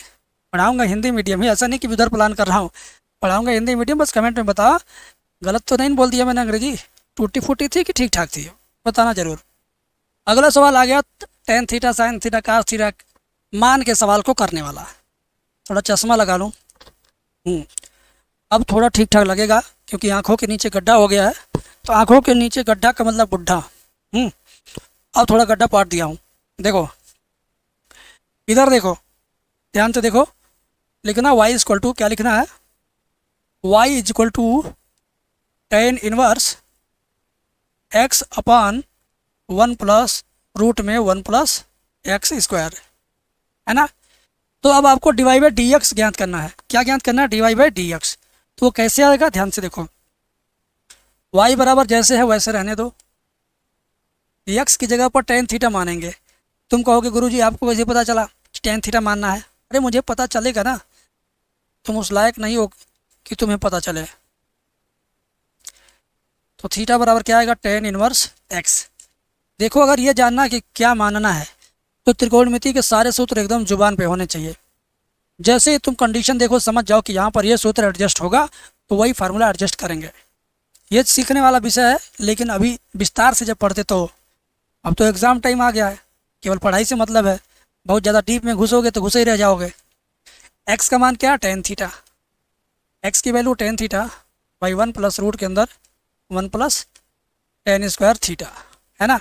पढ़ाऊंगा हिंदी मीडियम ही, ऐसा नहीं कि उधर प्लान कर रहा हूँ, पढ़ाऊंगा हिंदी मीडियम। बस कमेंट में बताओ गलत तो नहीं बोल दिया मैंने, अंग्रेजी टूटी फूटी थी कि ठीक ठाक थी, बताना ज़रूर। अगला सवाल आ गया tan theta sine theta cos theta मान के सवाल को करने वाला। थोड़ा चश्मा लगा लूँ, अब थोड़ा ठीक ठाक लगेगा क्योंकि आँखों के नीचे गड्ढा हो गया है, तो आँखों के नीचे गड्ढा का मतलब बुढ़ा। अब थोड़ा गड्ढा पाट दिया हूँ, देखो इधर देखो, ध्यान से देखो, लिखना y इज इक्वल टू, क्या लिखना है, y is equal to tan inverse x upon one plus root में वन प्लस एक्स स्क्वायर, है ना। तो अब आपको d y by d x ज्ञात करना है। क्या ज्ञात करना है? D y by d x. तो वो कैसे आएगा, ध्यान से देखो, y बराबर जैसे है वैसे रहने दो, x की जगह पर टेन थीटा मानेंगे। तुम कहोगे गुरुजी आपको वैसे पता चला कि टेन थीटा मानना है? अरे मुझे पता चलेगा ना, तुम उस लायक नहीं हो कि तुम्हें पता चले। तो थीटा बराबर क्या आएगा, टेन इनवर्स एक्स। देखो अगर ये जानना कि क्या मानना है तो त्रिकोणमिति के सारे सूत्र एकदम जुबान पे होने चाहिए। जैसे ही तुम कंडीशन देखो समझ जाओ कि यहाँ पर ये सूत्र एडजस्ट होगा तो वही फार्मूला एडजस्ट करेंगे। ये सीखने वाला विषय है, लेकिन अभी विस्तार से जब पढ़ते तो, अब तो एग्ज़ाम टाइम आ गया है, केवल पढ़ाई से मतलब है, बहुत ज़्यादा डीप में घुसोगे तो घुसे ही रह जाओगे। एक्स का मान क्या है, टेन थीटा, एक्स की value tan theta by one plus root के अंदर one plus tan square theta, है ना।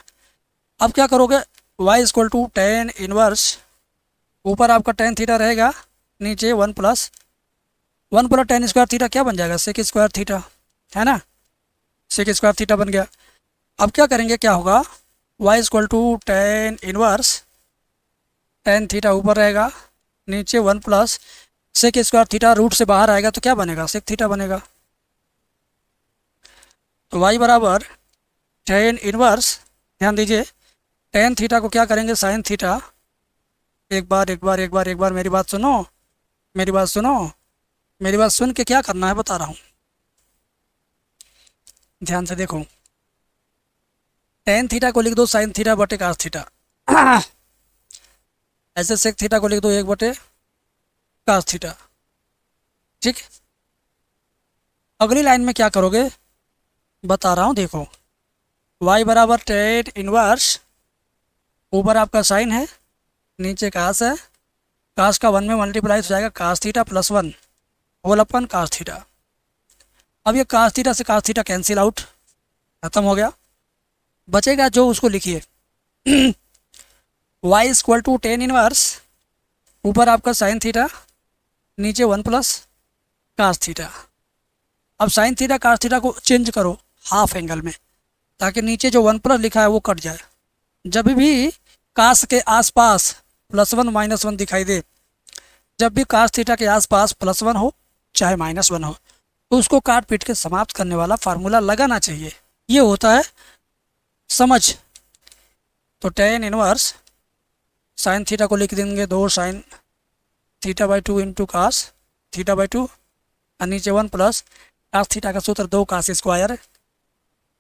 अब क्या करोगे, y equal to tan inverse, ऊपर आपका टेन थीटा रहेगा, नीचे one plus tan square theta क्या बन जाएगा, सेक स्क्वायर थीटा, है ना, सेक स्क्वायर थीटा बन गया। अब क्या करेंगे, क्या होगा, y equal to tan inverse tan theta ऊपर रहेगा, नीचे one plus sec square theta, रूट से बाहर आएगा तो क्या बनेगा, सेक थीटा बनेगा। तो y बराबर टेन इनवर्स, ध्यान दीजिए, टेन थीटा को क्या करेंगे, साइन थीटा। एक बार मेरी बात सुनो, मेरी बात सुन के क्या करना है बता रहा हूँ, ध्यान से देखो। टेन थीटा को लिख दो साइन थीटा बटे कास थीटा। ऐसे सेक थीटा को लिख दो 1/cos थीटा। ठीक, अगली लाइन में क्या करोगे बता रहा हूँ, देखो y बराबर tan इनवर्स, ऊपर आपका साइन है, नीचे कास है, कास का 1 में मल्टीप्लाई हो जाएगा cos theta plus 1 whole upon cos theta. अब ये cos थीटा से cos थीटा कैंसिल आउट, खत्म हो गया। बचेगा जो उसको लिखिए y equal to tan inverse, ऊपर आपका साइन थीटा, नीचे 1 प्लस cos थीटा। अब साइन थीटा cos थीटा को चेंज करो हाफ एंगल में, ताकि नीचे जो 1 प्लस लिखा है वो कट जाए। जब भी कास के आसपास +1 -1 दिखाई दे, जब भी कास थीटा के आसपास +1 हो चाहे -1 हो, तो उसको काट पीट के समाप्त करने वाला फार्मूला लगाना चाहिए। ये होता है समझ। तो tan इनवर्स साइन थीटा को लिख देंगे 2 sine theta by 2 into cos theta by 2, और नीचे 1 प्लस कास थीटा का सूत्र 2 कास स्क्वायर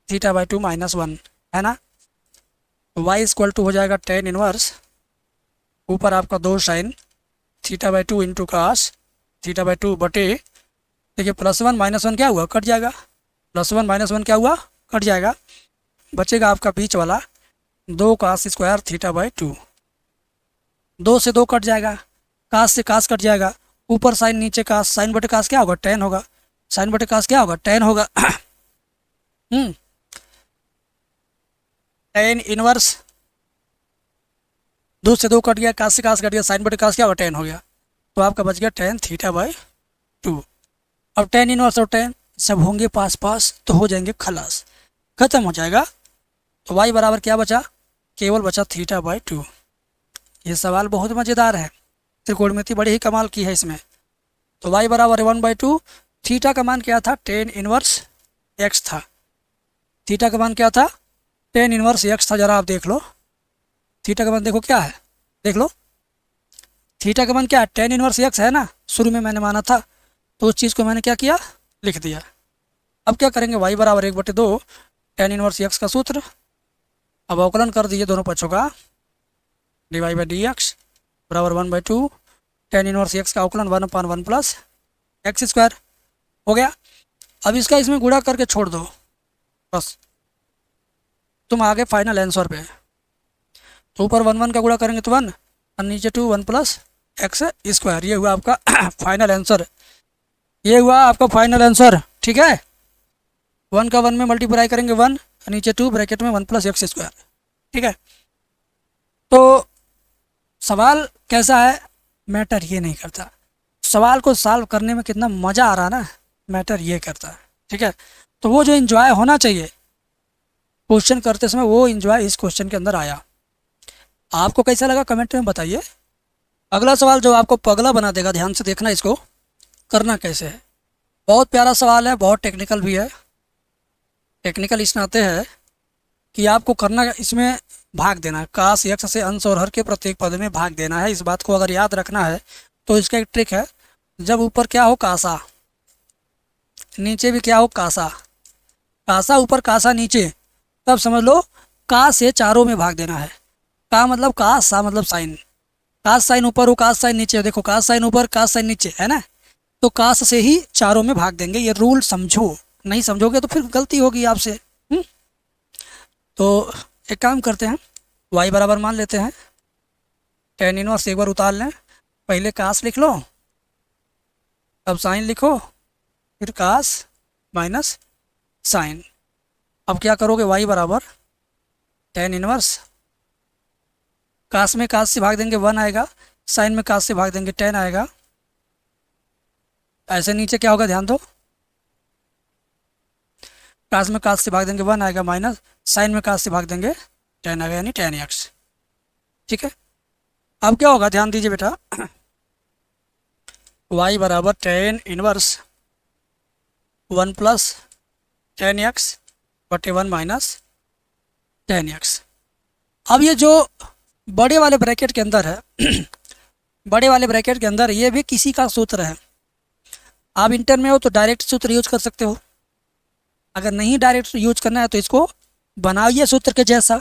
थीटा बाई 2 -1 है ना। y इक्वल टू हो जाएगा tan इनवर्स, ऊपर आपका 2 sine theta by 2 into cos theta by 2 बटे, देखिए +1 -1 क्या हुआ कट जाएगा, +1 -1 क्या हुआ कट जाएगा। बचेगा आपका बीच वाला 2 कास स्क्वायर थीटा बाई 2, 2 से 2 कट जाएगा, कास से कास कट जाएगा, ऊपर साइन नीचे कास, साइन बटे कास क्या होगा tan होगा, साइन बटे कास क्या होगा tan होगा tan इनवर्स 2 से 2 कट गया, कास से कास कट गया, साइन बटे कास क्या होगा tan हो गया, तो आपका बच गया tan थीटा बाई 2। अब tan इनवर्स और tan सब होंगे पास पास तो हो जाएंगे खलास, खत्म हो जाएगा। तो y बराबर क्या बचा, केवल बचा थीटा बाई 2। ये सवाल बहुत मज़ेदार है, त्रिकोणमिति बड़ी ही कमाल की है इसमें। तो y बराबर 1/2, थीटा का मान क्या था tan इनवर्स x था, थीटा का मान क्या था tan इनवर्स x था। जरा आप देख लो थीटा का मान, देखो क्या है, देख लो थीटा का मान क्या है tan इनवर्स x है ना, शुरू में मैंने माना था, तो उस चीज़ को मैंने क्या किया लिख दिया। अब क्या करेंगे y बराबर 1/2 tan इनवर्स x का सूत्र, अब अवकलन कर दीजिए दोनों पक्षों का, dy/dx बराबर 1/2 tan इनवर्स x का अवकलन 1/1 प्लस एक्स स्क्वायर हो गया। अब इसका इसमें गुणा करके छोड़ दो, बस तुम आगे फाइनल आंसर पे। तो ऊपर 1 1 का गुणा करेंगे तो 1, और नीचे 2 1 प्लस एक्स स्क्वायर। ये हुआ आपका फाइनल आंसर, ये हुआ आपका फाइनल आंसर। ठीक है, 1 का 1 में मल्टीप्लाई करेंगे 1, और नीचे 2 ब्रैकेट में 1 प्लस एक्स स्क्वायर। ठीक है, तो सवाल कैसा है मैटर ये नहीं करता, सवाल को सॉल्व करने में कितना मज़ा आ रहा ना मैटर ये करता है। ठीक है, तो वो जो इन्जॉय होना चाहिए क्वेश्चन करते समय, वो इन्जॉय इस क्वेश्चन के अंदर आया। आपको कैसा लगा कमेंट में बताइए। अगला सवाल जो आपको पगला बना देगा, ध्यान से देखना इसको करना कैसे है। बहुत प्यारा सवाल है, बहुत टेक्निकल भी है। टेक्निकल इस नाते है कि आपको करना इसमें भाग देना है, काश यक्ष से अंश और हर के प्रत्येक पद में भाग देना है। इस बात को अगर याद रखना है तो इसका एक ट्रिक है, जब ऊपर क्या हो कासा, नीचे भी क्या हो कासा, कासा ऊपर कासा नीचे, तब समझ लो का से चारों में भाग देना है। का मतलब का, सा मतलब साइन, कास साइन ऊपर हो कास साइन नीचे हो, देखो कास साइन ऊपर कास साइन नीचे है ना, तो कास से ही चारों में भाग देंगे। ये रूल समझो, नहीं समझोगे तो फिर गलती होगी आपसे। तो एक काम करते हैं, y बराबर मान लेते हैं tan इनवर्स, एक बार उतार लें, पहले कास लिख लो, अब साइन लिखो, फिर कास माइनस साइन। अब क्या करोगे, y बराबर tan इनवर्स, कास में कास से भाग देंगे 1 आएगा, साइन में कास से भाग देंगे tan आएगा। ऐसे नीचे क्या होगा ध्यान दो, कास में कास से भाग देंगे 1 आएगा, माइनस साइन में कास से भाग देंगे tan आएगा, यानी tan x। ठीक है, अब क्या होगा ध्यान दीजिए बेटा, y बराबर tan inverse 1 plus tan x बटे 1 माइनस tan x। अब ये जो बड़े वाले ब्रैकेट के अंदर है बड़े वाले ब्रैकेट के अंदर ये भी किसी का सूत्र है। आप इंटर में हो तो डायरेक्ट सूत्र यूज कर सकते हो, अगर नहीं डायरेक्ट यूज करना है तो इसको बनाइए सूत्र के जैसा,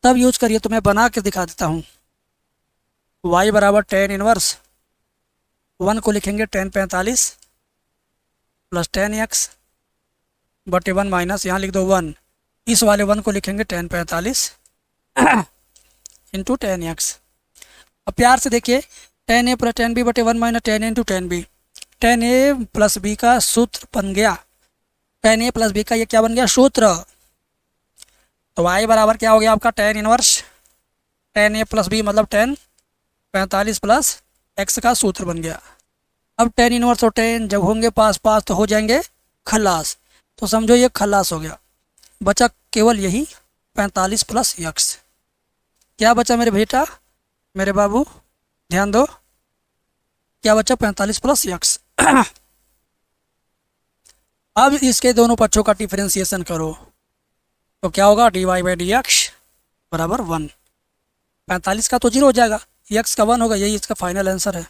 तब यूज करिए। तो मैं बना के दिखा देता हूँ। वाई बराबर टेन इनवर्स 1 को लिखेंगे टेन 45 प्लस 10x बटे 1 माइनस यहाँ लिख दो 1, इस वाले 1 को लिखेंगे टेन 45 इंटू 10x। अब प्यार से देखिए, 10a प्लस 10b बटे 1 minus 10a into 10b, 10a plus b का सूत्र बन गया। 10a प्लस b का ये क्या बन गया, सूत्र। तो y बराबर क्या हो गया आपका, tan inverse 10a plus b मतलब 10 45 प्लस x का सूत्र बन गया। अब 10 इनवर्स और 10 जब होंगे पास पास तो हो जाएंगे खलास, तो समझो ये खलास हो गया। बचा केवल यही 45 प्लस x। क्या बचा मेरे बेटा, मेरे बाबू ध्यान दो, क्या बचा 45 प्लस x। अब इसके दोनों पक्षों का डिफरेंशिएशन करो तो क्या होगा, dy बाई डी एक्स बराबर 1। 45 का तो 0 हो जाएगा, x का 1 होगा, यही इसका फाइनल आंसर है।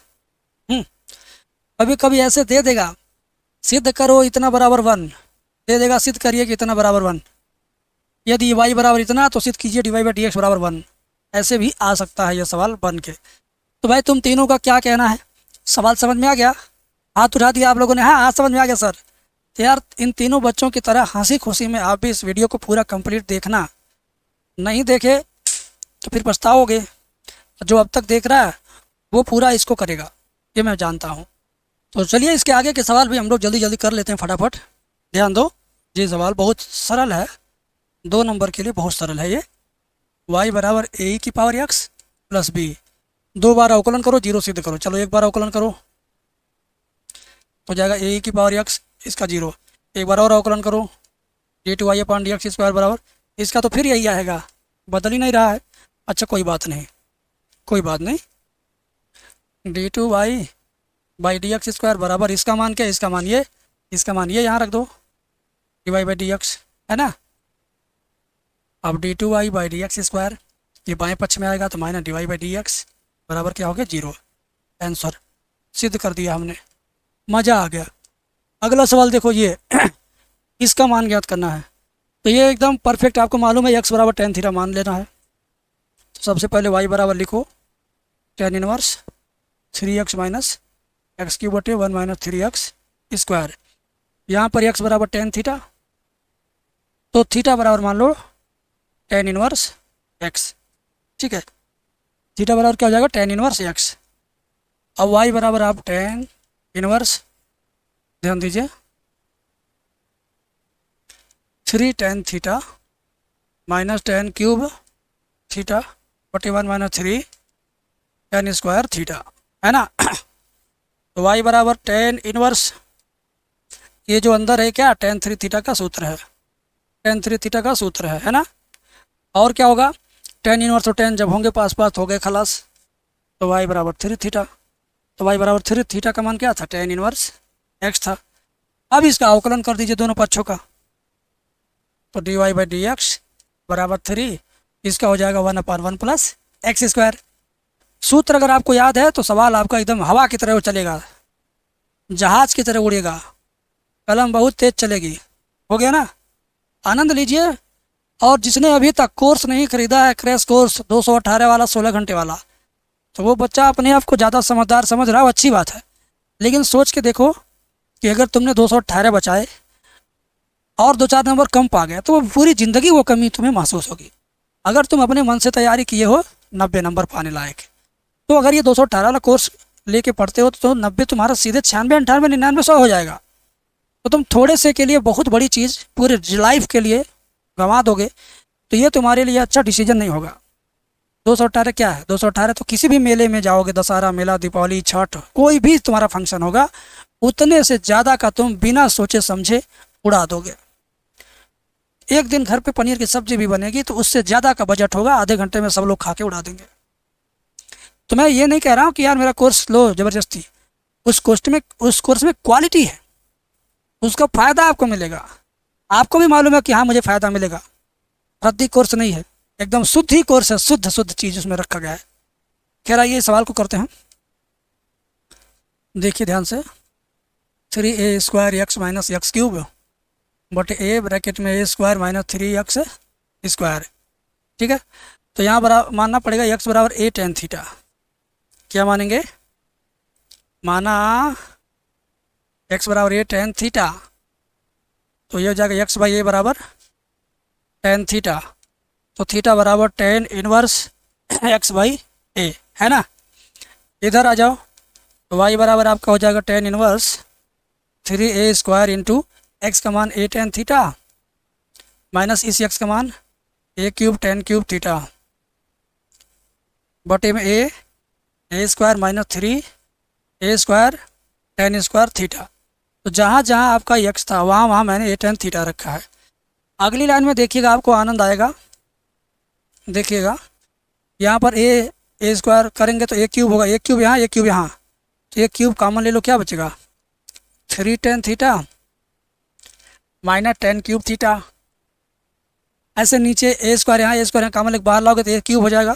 कभी कभी ऐसे दे देगा, सिद्ध करो इतना बराबर 1 दे देगा, सिद्ध करिए कि इतना बराबर 1, यदि y बराबर इतना तो सिद्ध कीजिए dy बाई डी एक्स बराबर 1। ऐसे भी आ सकता है यह सवाल बन के। तो भाई तुम तीनों का क्या कहना है, सवाल समझ में आ गया? हाथ उठा दिया आप लोगों ने, हाँ समझ में आ गया सर। तो यार इन तीनों बच्चों की तरह हंसी खुशी में आप भी इस वीडियो को पूरा कंप्लीट देखना, नहीं देखे तो फिर पछताओगे। जो अब तक देख रहा है वो पूरा इसको करेगा, ये मैं जानता हूँ। तो चलिए इसके आगे के सवाल भी हम लोग जल्दी जल्दी कर लेते हैं फटाफट। ध्यान दो, ये सवाल बहुत सरल है, 2 नंबर के लिए बहुत सरल है ये। y बराबर ए की पावर x प्लस बी, 2 बार अवकलन करो 0 सिद्ध करो। चलो एक बार अवकलन करो हो जाएगा ए की पावर x, इसका 0। एक बार और अवकलन करो, d two y upon d x square बराबर, इसका तो फिर यही आएगा, बदल ही नहीं रहा है। अच्छा कोई बात नहीं, कोई बात नहीं, d two y by d x square बराबर इसका मान क्या, इसका मान ये, इसका मान ये यहाँ रख दो, d y by d x है ना। अब d two y by d x square ये बाएं पक्ष में आएगा तो minus d y by d x बराबर क्या हो गया, 0। आंसर सिद्ध कर दिया हमने, मज़ा आ गया। अगला सवाल देखो ये इसका मान ज्ञात करना है, तो ये एकदम परफेक्ट आपको मालूम है, x बराबर टेन थीटा मान लेना है। तो सबसे पहले y बराबर लिखो tan inverse 3x minus x cube बटे 1 माइनस 3x स्क्वायर। यहाँ पर x बराबर टेन थीटा, तो थीटा बराबर मान लो टेन इनवर्स x, ठीक है। थीटा बराबर क्या हो जाएगा, टेन इनवर्स x। अब y बराबर आप टेन इनवर्स, ध्यान दीजिए 3 tan theta minus ten cube theta बटे 1 माइनस 3 टेन स्क्वायर थीटा, है ना। तो y बराबर टेन इनवर्स, ये जो अंदर है क्या, टेन 3 थीटा का सूत्र है, टेन 3 थीटा का सूत्र है ना। और क्या होगा, टेन इनवर्स और टेन जब होंगे पास पास हो गए खलास, तो y बराबर 3 थीटा। तो y बराबर 3 थीटा का मान क्या था, टेन इनवर्स x था। अब इसका अवकलन कर दीजिए दोनों पक्षों का, तो d y by d x बराबर 3, इसका हो जाएगा 1/1 प्लस एक्स स्क्वायर। सूत्र अगर आपको याद है तो सवाल आपका एकदम हवा की तरह चलेगा, जहाज की तरह उड़ेगा, कलम बहुत तेज चलेगी। हो गया ना, आनंद लीजिए। और जिसने अभी तक कोर्स नहीं खरीदा है, क्रैश कोर्स 218 वाला 16 घंटे वाला, तो वो बच्चा अपने आप को ज़्यादा समझदार समझ रहा है, अच्छी बात है। लेकिन सोच के देखो कि अगर तुमने 218 बचाए और 2-4 नंबर कम पा गया तो वो पूरी ज़िंदगी वो कमी तुम्हें महसूस होगी। अगर तुम अपने मन से तैयारी किए हो 90 नंबर पाने लायक, तो अगर ये 218 वाला कोर्स लेके पढ़ते हो तो 90 तुम्हारा सीधे 96, 98, 99, 100 हो जाएगा। तो तुम थोड़े से के लिए बहुत बड़ी चीज़ पूरे लाइफ के लिए गंवा दोगे, तो ये तुम्हारे लिए अच्छा डिसीजन नहीं होगा। 218 क्या है, 218 तो किसी भी मेले में जाओगे, दशहरा मेला, दीपावली, छठ, कोई भी तुम्हारा फंक्शन होगा, उतने से ज़्यादा का तुम बिना सोचे समझे उड़ा दोगे। एक दिन घर पे पनीर की सब्जी भी बनेगी तो उससे ज़्यादा का बजट होगा, आधे घंटे में सब लोग खा के उड़ा देंगे। तो मैं ये नहीं कह रहा हूँ कि यार मेरा कोर्स लो ज़बरदस्ती, उस कोर्स में क्वालिटी है, उसका फ़ायदा आपको मिलेगा, आपको भी मालूम है कि हाँ मुझे फ़ायदा मिलेगा। रद्दी कोर्स नहीं है, एकदम शुद्ध ही कोर्स है, शुद्ध चीज़ उसमें रखा गया है। कह रहा ये सवाल को करते हैं, देखिए ध्यान से, 3a square x minus x cube बटे ए ब्रैकेट में a square minus 3x square, ठीक है। तो यहाँ बराबर मानना पड़ेगा x बराबर a टेन थीटा, क्या मानेंगे, माना x बराबर ए टेन थीटा, तो ये हो जाएगा एक्स बाई ए बराबर टेन थीटा, तो थीटा बराबर टेन इनवर्स एक्स बाई ए, है ना। इधर आ जाओ, तो वाई बराबर आपका हो जाएगा tan inverse three a square into x का मान ए टेन थीटा माइनस इस एक्स का मान ए क्यूब टेन क्यूब थीटा बटे में ए square minus three a square ten square theta. तो जहाँ जहाँ आपका एक्स था वहाँ वहाँ मैंने ए टेन थीटा रखा है। अगली लाइन में देखिएगा, आपको आनंद आएगा। देखिएगा यहाँ पर ए स्क्वायर करेंगे तो ए क्यूब होगा, ए क्यूब यहाँ ए क्यूब यहाँ, तो ए क्यूब कॉमन ले लो, क्या बचेगा three tan theta minus ten cube theta. ऐसे नीचे ए स्क्वायर यहाँ कॉमन लेके बाहर लाओगे तो ए क्यूब हो जाएगा।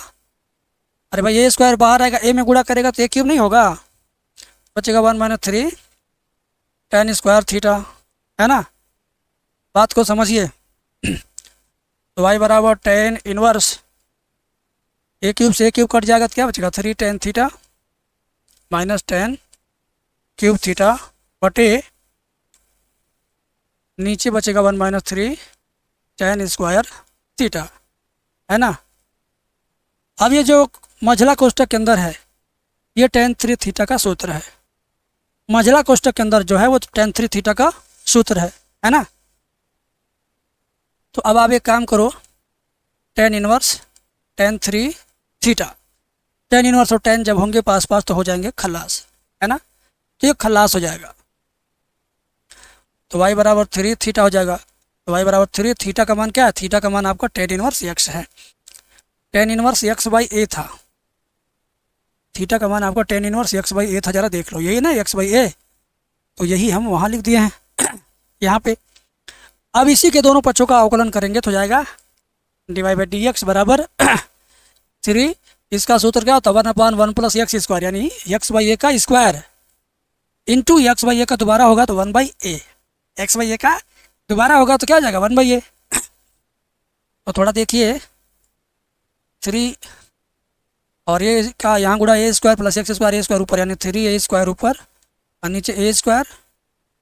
अरे भाई ए स्क्वायर बाहर आएगा, ए में गुणा करेगा तो ए क्यूब नहीं होगा, बचेगा one minus three ten square theta, है ना। बात को समझिए। तो वाई बराबर टेन इनवर्स ए क्यूब से ए क्यूब कट जाएगा तो क्या बचेगा three tan theta minus ten cube theta बटे नीचे बचेगा one minus three ten square theta, है ना। अब ये जो मझला कोष्टक के अंदर है ये टेन थ्री थीटा का सूत्र है। मझला कोष्टक के अंदर जो है वो टेन थ्री थीटा का सूत्र है ना। तो अब आप एक काम करो, ten inverse ten three theta, tan inverse और टेन जब होंगे पास पास तो हो जाएंगे खल्लास, है ना। तो ये खल्लास हो जाएगा, तो y बराबर थ्री थीटा हो जाएगा। तो y बराबर थ्री, थीटा का मान क्या है, थीटा का मान आपका टेन इनवर्स एक्स है। टेन इनवर्स एक्स बाई ए था, थीटा का मान आपका टेन इनवर्स एक्स बाई ए था, जरा देख लो, यही ना एक्स बाई ए, तो यही हम वहाँ लिख दिए हैं यहाँ पे। अब इसी के दोनों पक्षों का अवकलन करेंगे तो जाएगा d y by d x बराबर थ्री, इसका सूत्र क्या होता है one upon one plus x square, यानी एक्स बाई ए का square into x by a का दोबारा होगा तो one by a, x by a का दोबारा होगा तो क्या हो जाएगा वन बाई ए। तो थोड़ा देखिए, थ्री और ये का यहाँ गुणा a square plus x square ऊपर, यानी थ्री ए स्क्वायर ऊपर और नीचे a square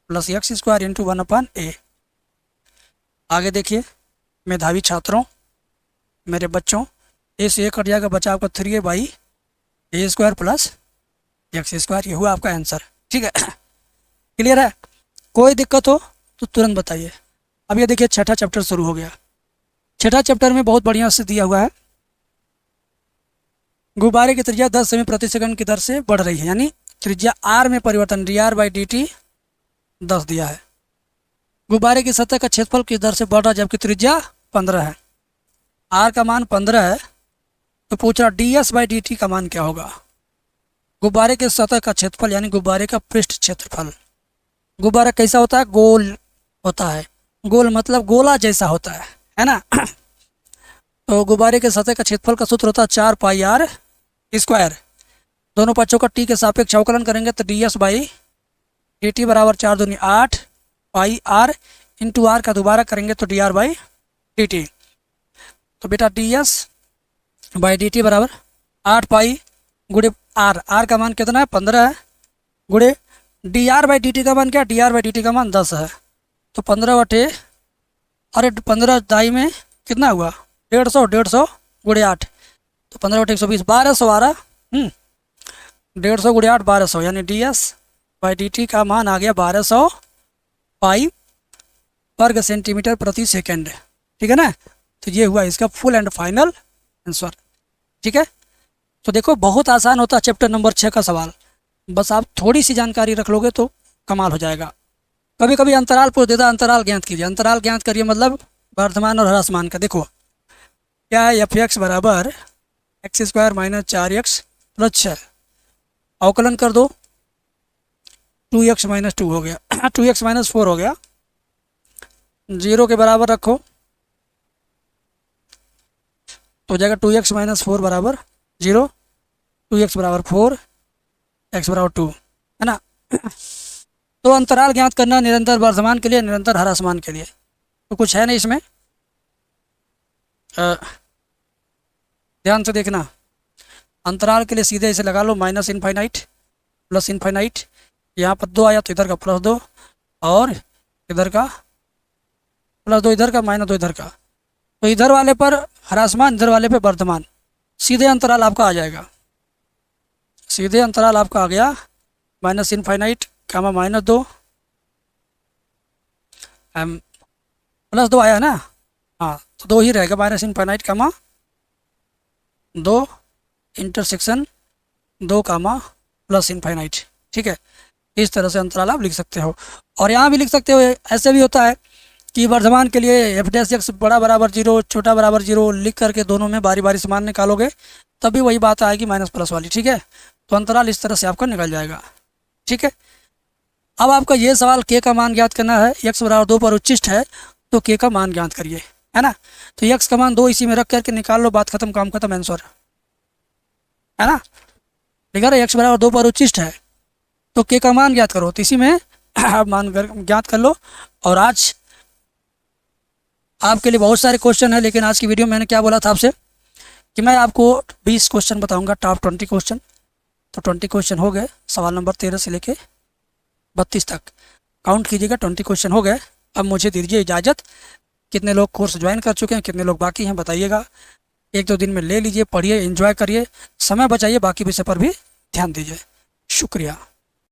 plus x square into one upon a. आगे देखिए मेधावी छात्रों, मेरे बच्चों, ए से ए कट जाएगा, बचा आपका three A by A square plus x square, ये हुआ आपका आंसर। ठीक है, क्लियर है। कोई दिक्कत हो तो तुरंत बताइए। अब ये देखिए छठा चैप्टर शुरू हो गया। छठा चैप्टर में बहुत बढ़िया से दिया हुआ है, गुब्बारे की त्रिज्या 10 सेमी प्रति सेकंड की दर से बढ़ रही है, यानी त्रिज्या आर में परिवर्तन D R by d T 10 दिया है। गुब्बारे की सतह का क्षेत्रफल की दर से बढ़ रहा है जबकि त्रिज्या 15 है। आर का मान 15 है, तो पूछ रहा D S by d T का मान क्या होगा। गुब्बारे के सतह का क्षेत्रफल यानी गुब्बारे का पृष्ठ क्षेत्रफल। गुब्बारा कैसा होता है, गोल होता है, गोल मतलब गोला जैसा होता है ना। तो गुब्बारे के सतह का क्षेत्रफल का सूत्र होता है 4 पाई आर स्क्वायर। दोनों पक्षों का टी के सापेक्ष अवकलन करेंगे तो D S by d t बराबर 4 दूनी 8 पाई आर इंटू आर का दोबारा करेंगे तो D R by d T. तो बेटा D S by d t बराबर 8 पाई गुड़े आर, आर का मान कितना है 15 है, गुड़े D R by d T का मान क्या है, D R by d T का मान 10 है। तो 15 बटे, अरे 15 दाई में कितना हुआ 150 गुड़े 8, तो 15 बटे 120 1200 आ रहा, 150 गुड़े 8 1200, यानी D S by d T का मान आ गया 1200 पाई वर्ग सेंटीमीटर प्रति सेकंड। ठीक है ना। तो ये हुआ इसका फुल एंड फाइनल आंसर। ठीक है, तो देखो बहुत आसान होता है चैप्टर नंबर 6 का सवाल, बस आप थोड़ी सी जानकारी रख लोगे तो कमाल हो जाएगा। कभी कभी अंतराल पूछ देता, अंतराल ज्ञात कीजिए। अंतराल ज्ञात करिए मतलब वर्धमान और ह्रासमान का। देखो क्या है, एफ एक्स बराबर x square minus 4x plus 6, अवकलन कर दो 2x माइनस 2 हो गया 2x माइनस 4 हो गया, 0 के बराबर रखो तो हो जाएगा 2x माइनस 4 बराबर 0, 2x बराबर 4, x बराबर 2, है ना। तो अंतराल ज्ञात करना निरंतर वर्धमान के लिए, निरंतर ह्रासमान के लिए, तो कुछ है नहीं इसमें, ध्यान से देखना। अंतराल के लिए सीधे इसे लगा लो, माइनस इनफाइनाइट प्लस इनफाइनाइट, यहाँ पर 2 आया तो इधर का +2 और इधर का +2, इधर का -2 इधर का। तो इधर वाले पर ह्रासमान, इधर वाले पे वर्धमान, सीधे अंतराल आपका आ जाएगा। सीधे अंतराल आपका आ गया माइनस इनफाइनाइट कामा -2 +2 आया ना, हाँ तो 2 ही रहेगा, माइनस इनफाइनाइट कामा 2 इंटरसेक्शन 2 कामा प्लस इनफाइनाइट। ठीक है, इस तरह से अंतराल आप लिख सकते हो। और यहाँ भी लिख सकते हो, ऐसे भी होता है कि वर्धमान के लिए f' बड़ा बराबर 0 छोटा बराबर 0 लिख करके दोनों में बारी बारी से मान निकालोगे तभी वही बात आएगी माइनस प्लस वाली। ठीक है, तो अंतराल इस तरह से आपका निकल जाएगा। ठीक है, अब आपका ये सवाल k का मान ज्ञात करना है, x बराबर 2 पर उच्चिष्ट है तो k का मान ज्ञात करिए, है ना। तो x का मान 2 इसी में रख करके निकाल लो, बात खत्म, काम खत्म, आंसर, है ना। लिखा रहा x बराबर 2 पर उच्चिष्ट है तो k का मान ज्ञात करो, तो इसी में आप मान ज्ञात कर लो। और आज आपके लिए बहुत सारे क्वेश्चन है, लेकिन आज की वीडियो में मैंने क्या बोला था आपसे कि मैं आपको 20 क्वेश्चन बताऊंगा, टॉप 20 क्वेश्चन। तो 20 क्वेश्चन हो गए, सवाल नंबर 13 से लेके 32 तक काउंट कीजिएगा, 20 क्वेश्चन हो गए। अब मुझे दीजिए इजाज़त। कितने लोग कोर्स ज्वाइन कर चुके हैं, कितने लोग बाकी हैं, बताइएगा। 1-2 दिन में ले लीजिए, पढ़िए, एंजॉय करिए, समय बचाइए, बाकी विषय पर भी ध्यान दीजिए। शुक्रिया।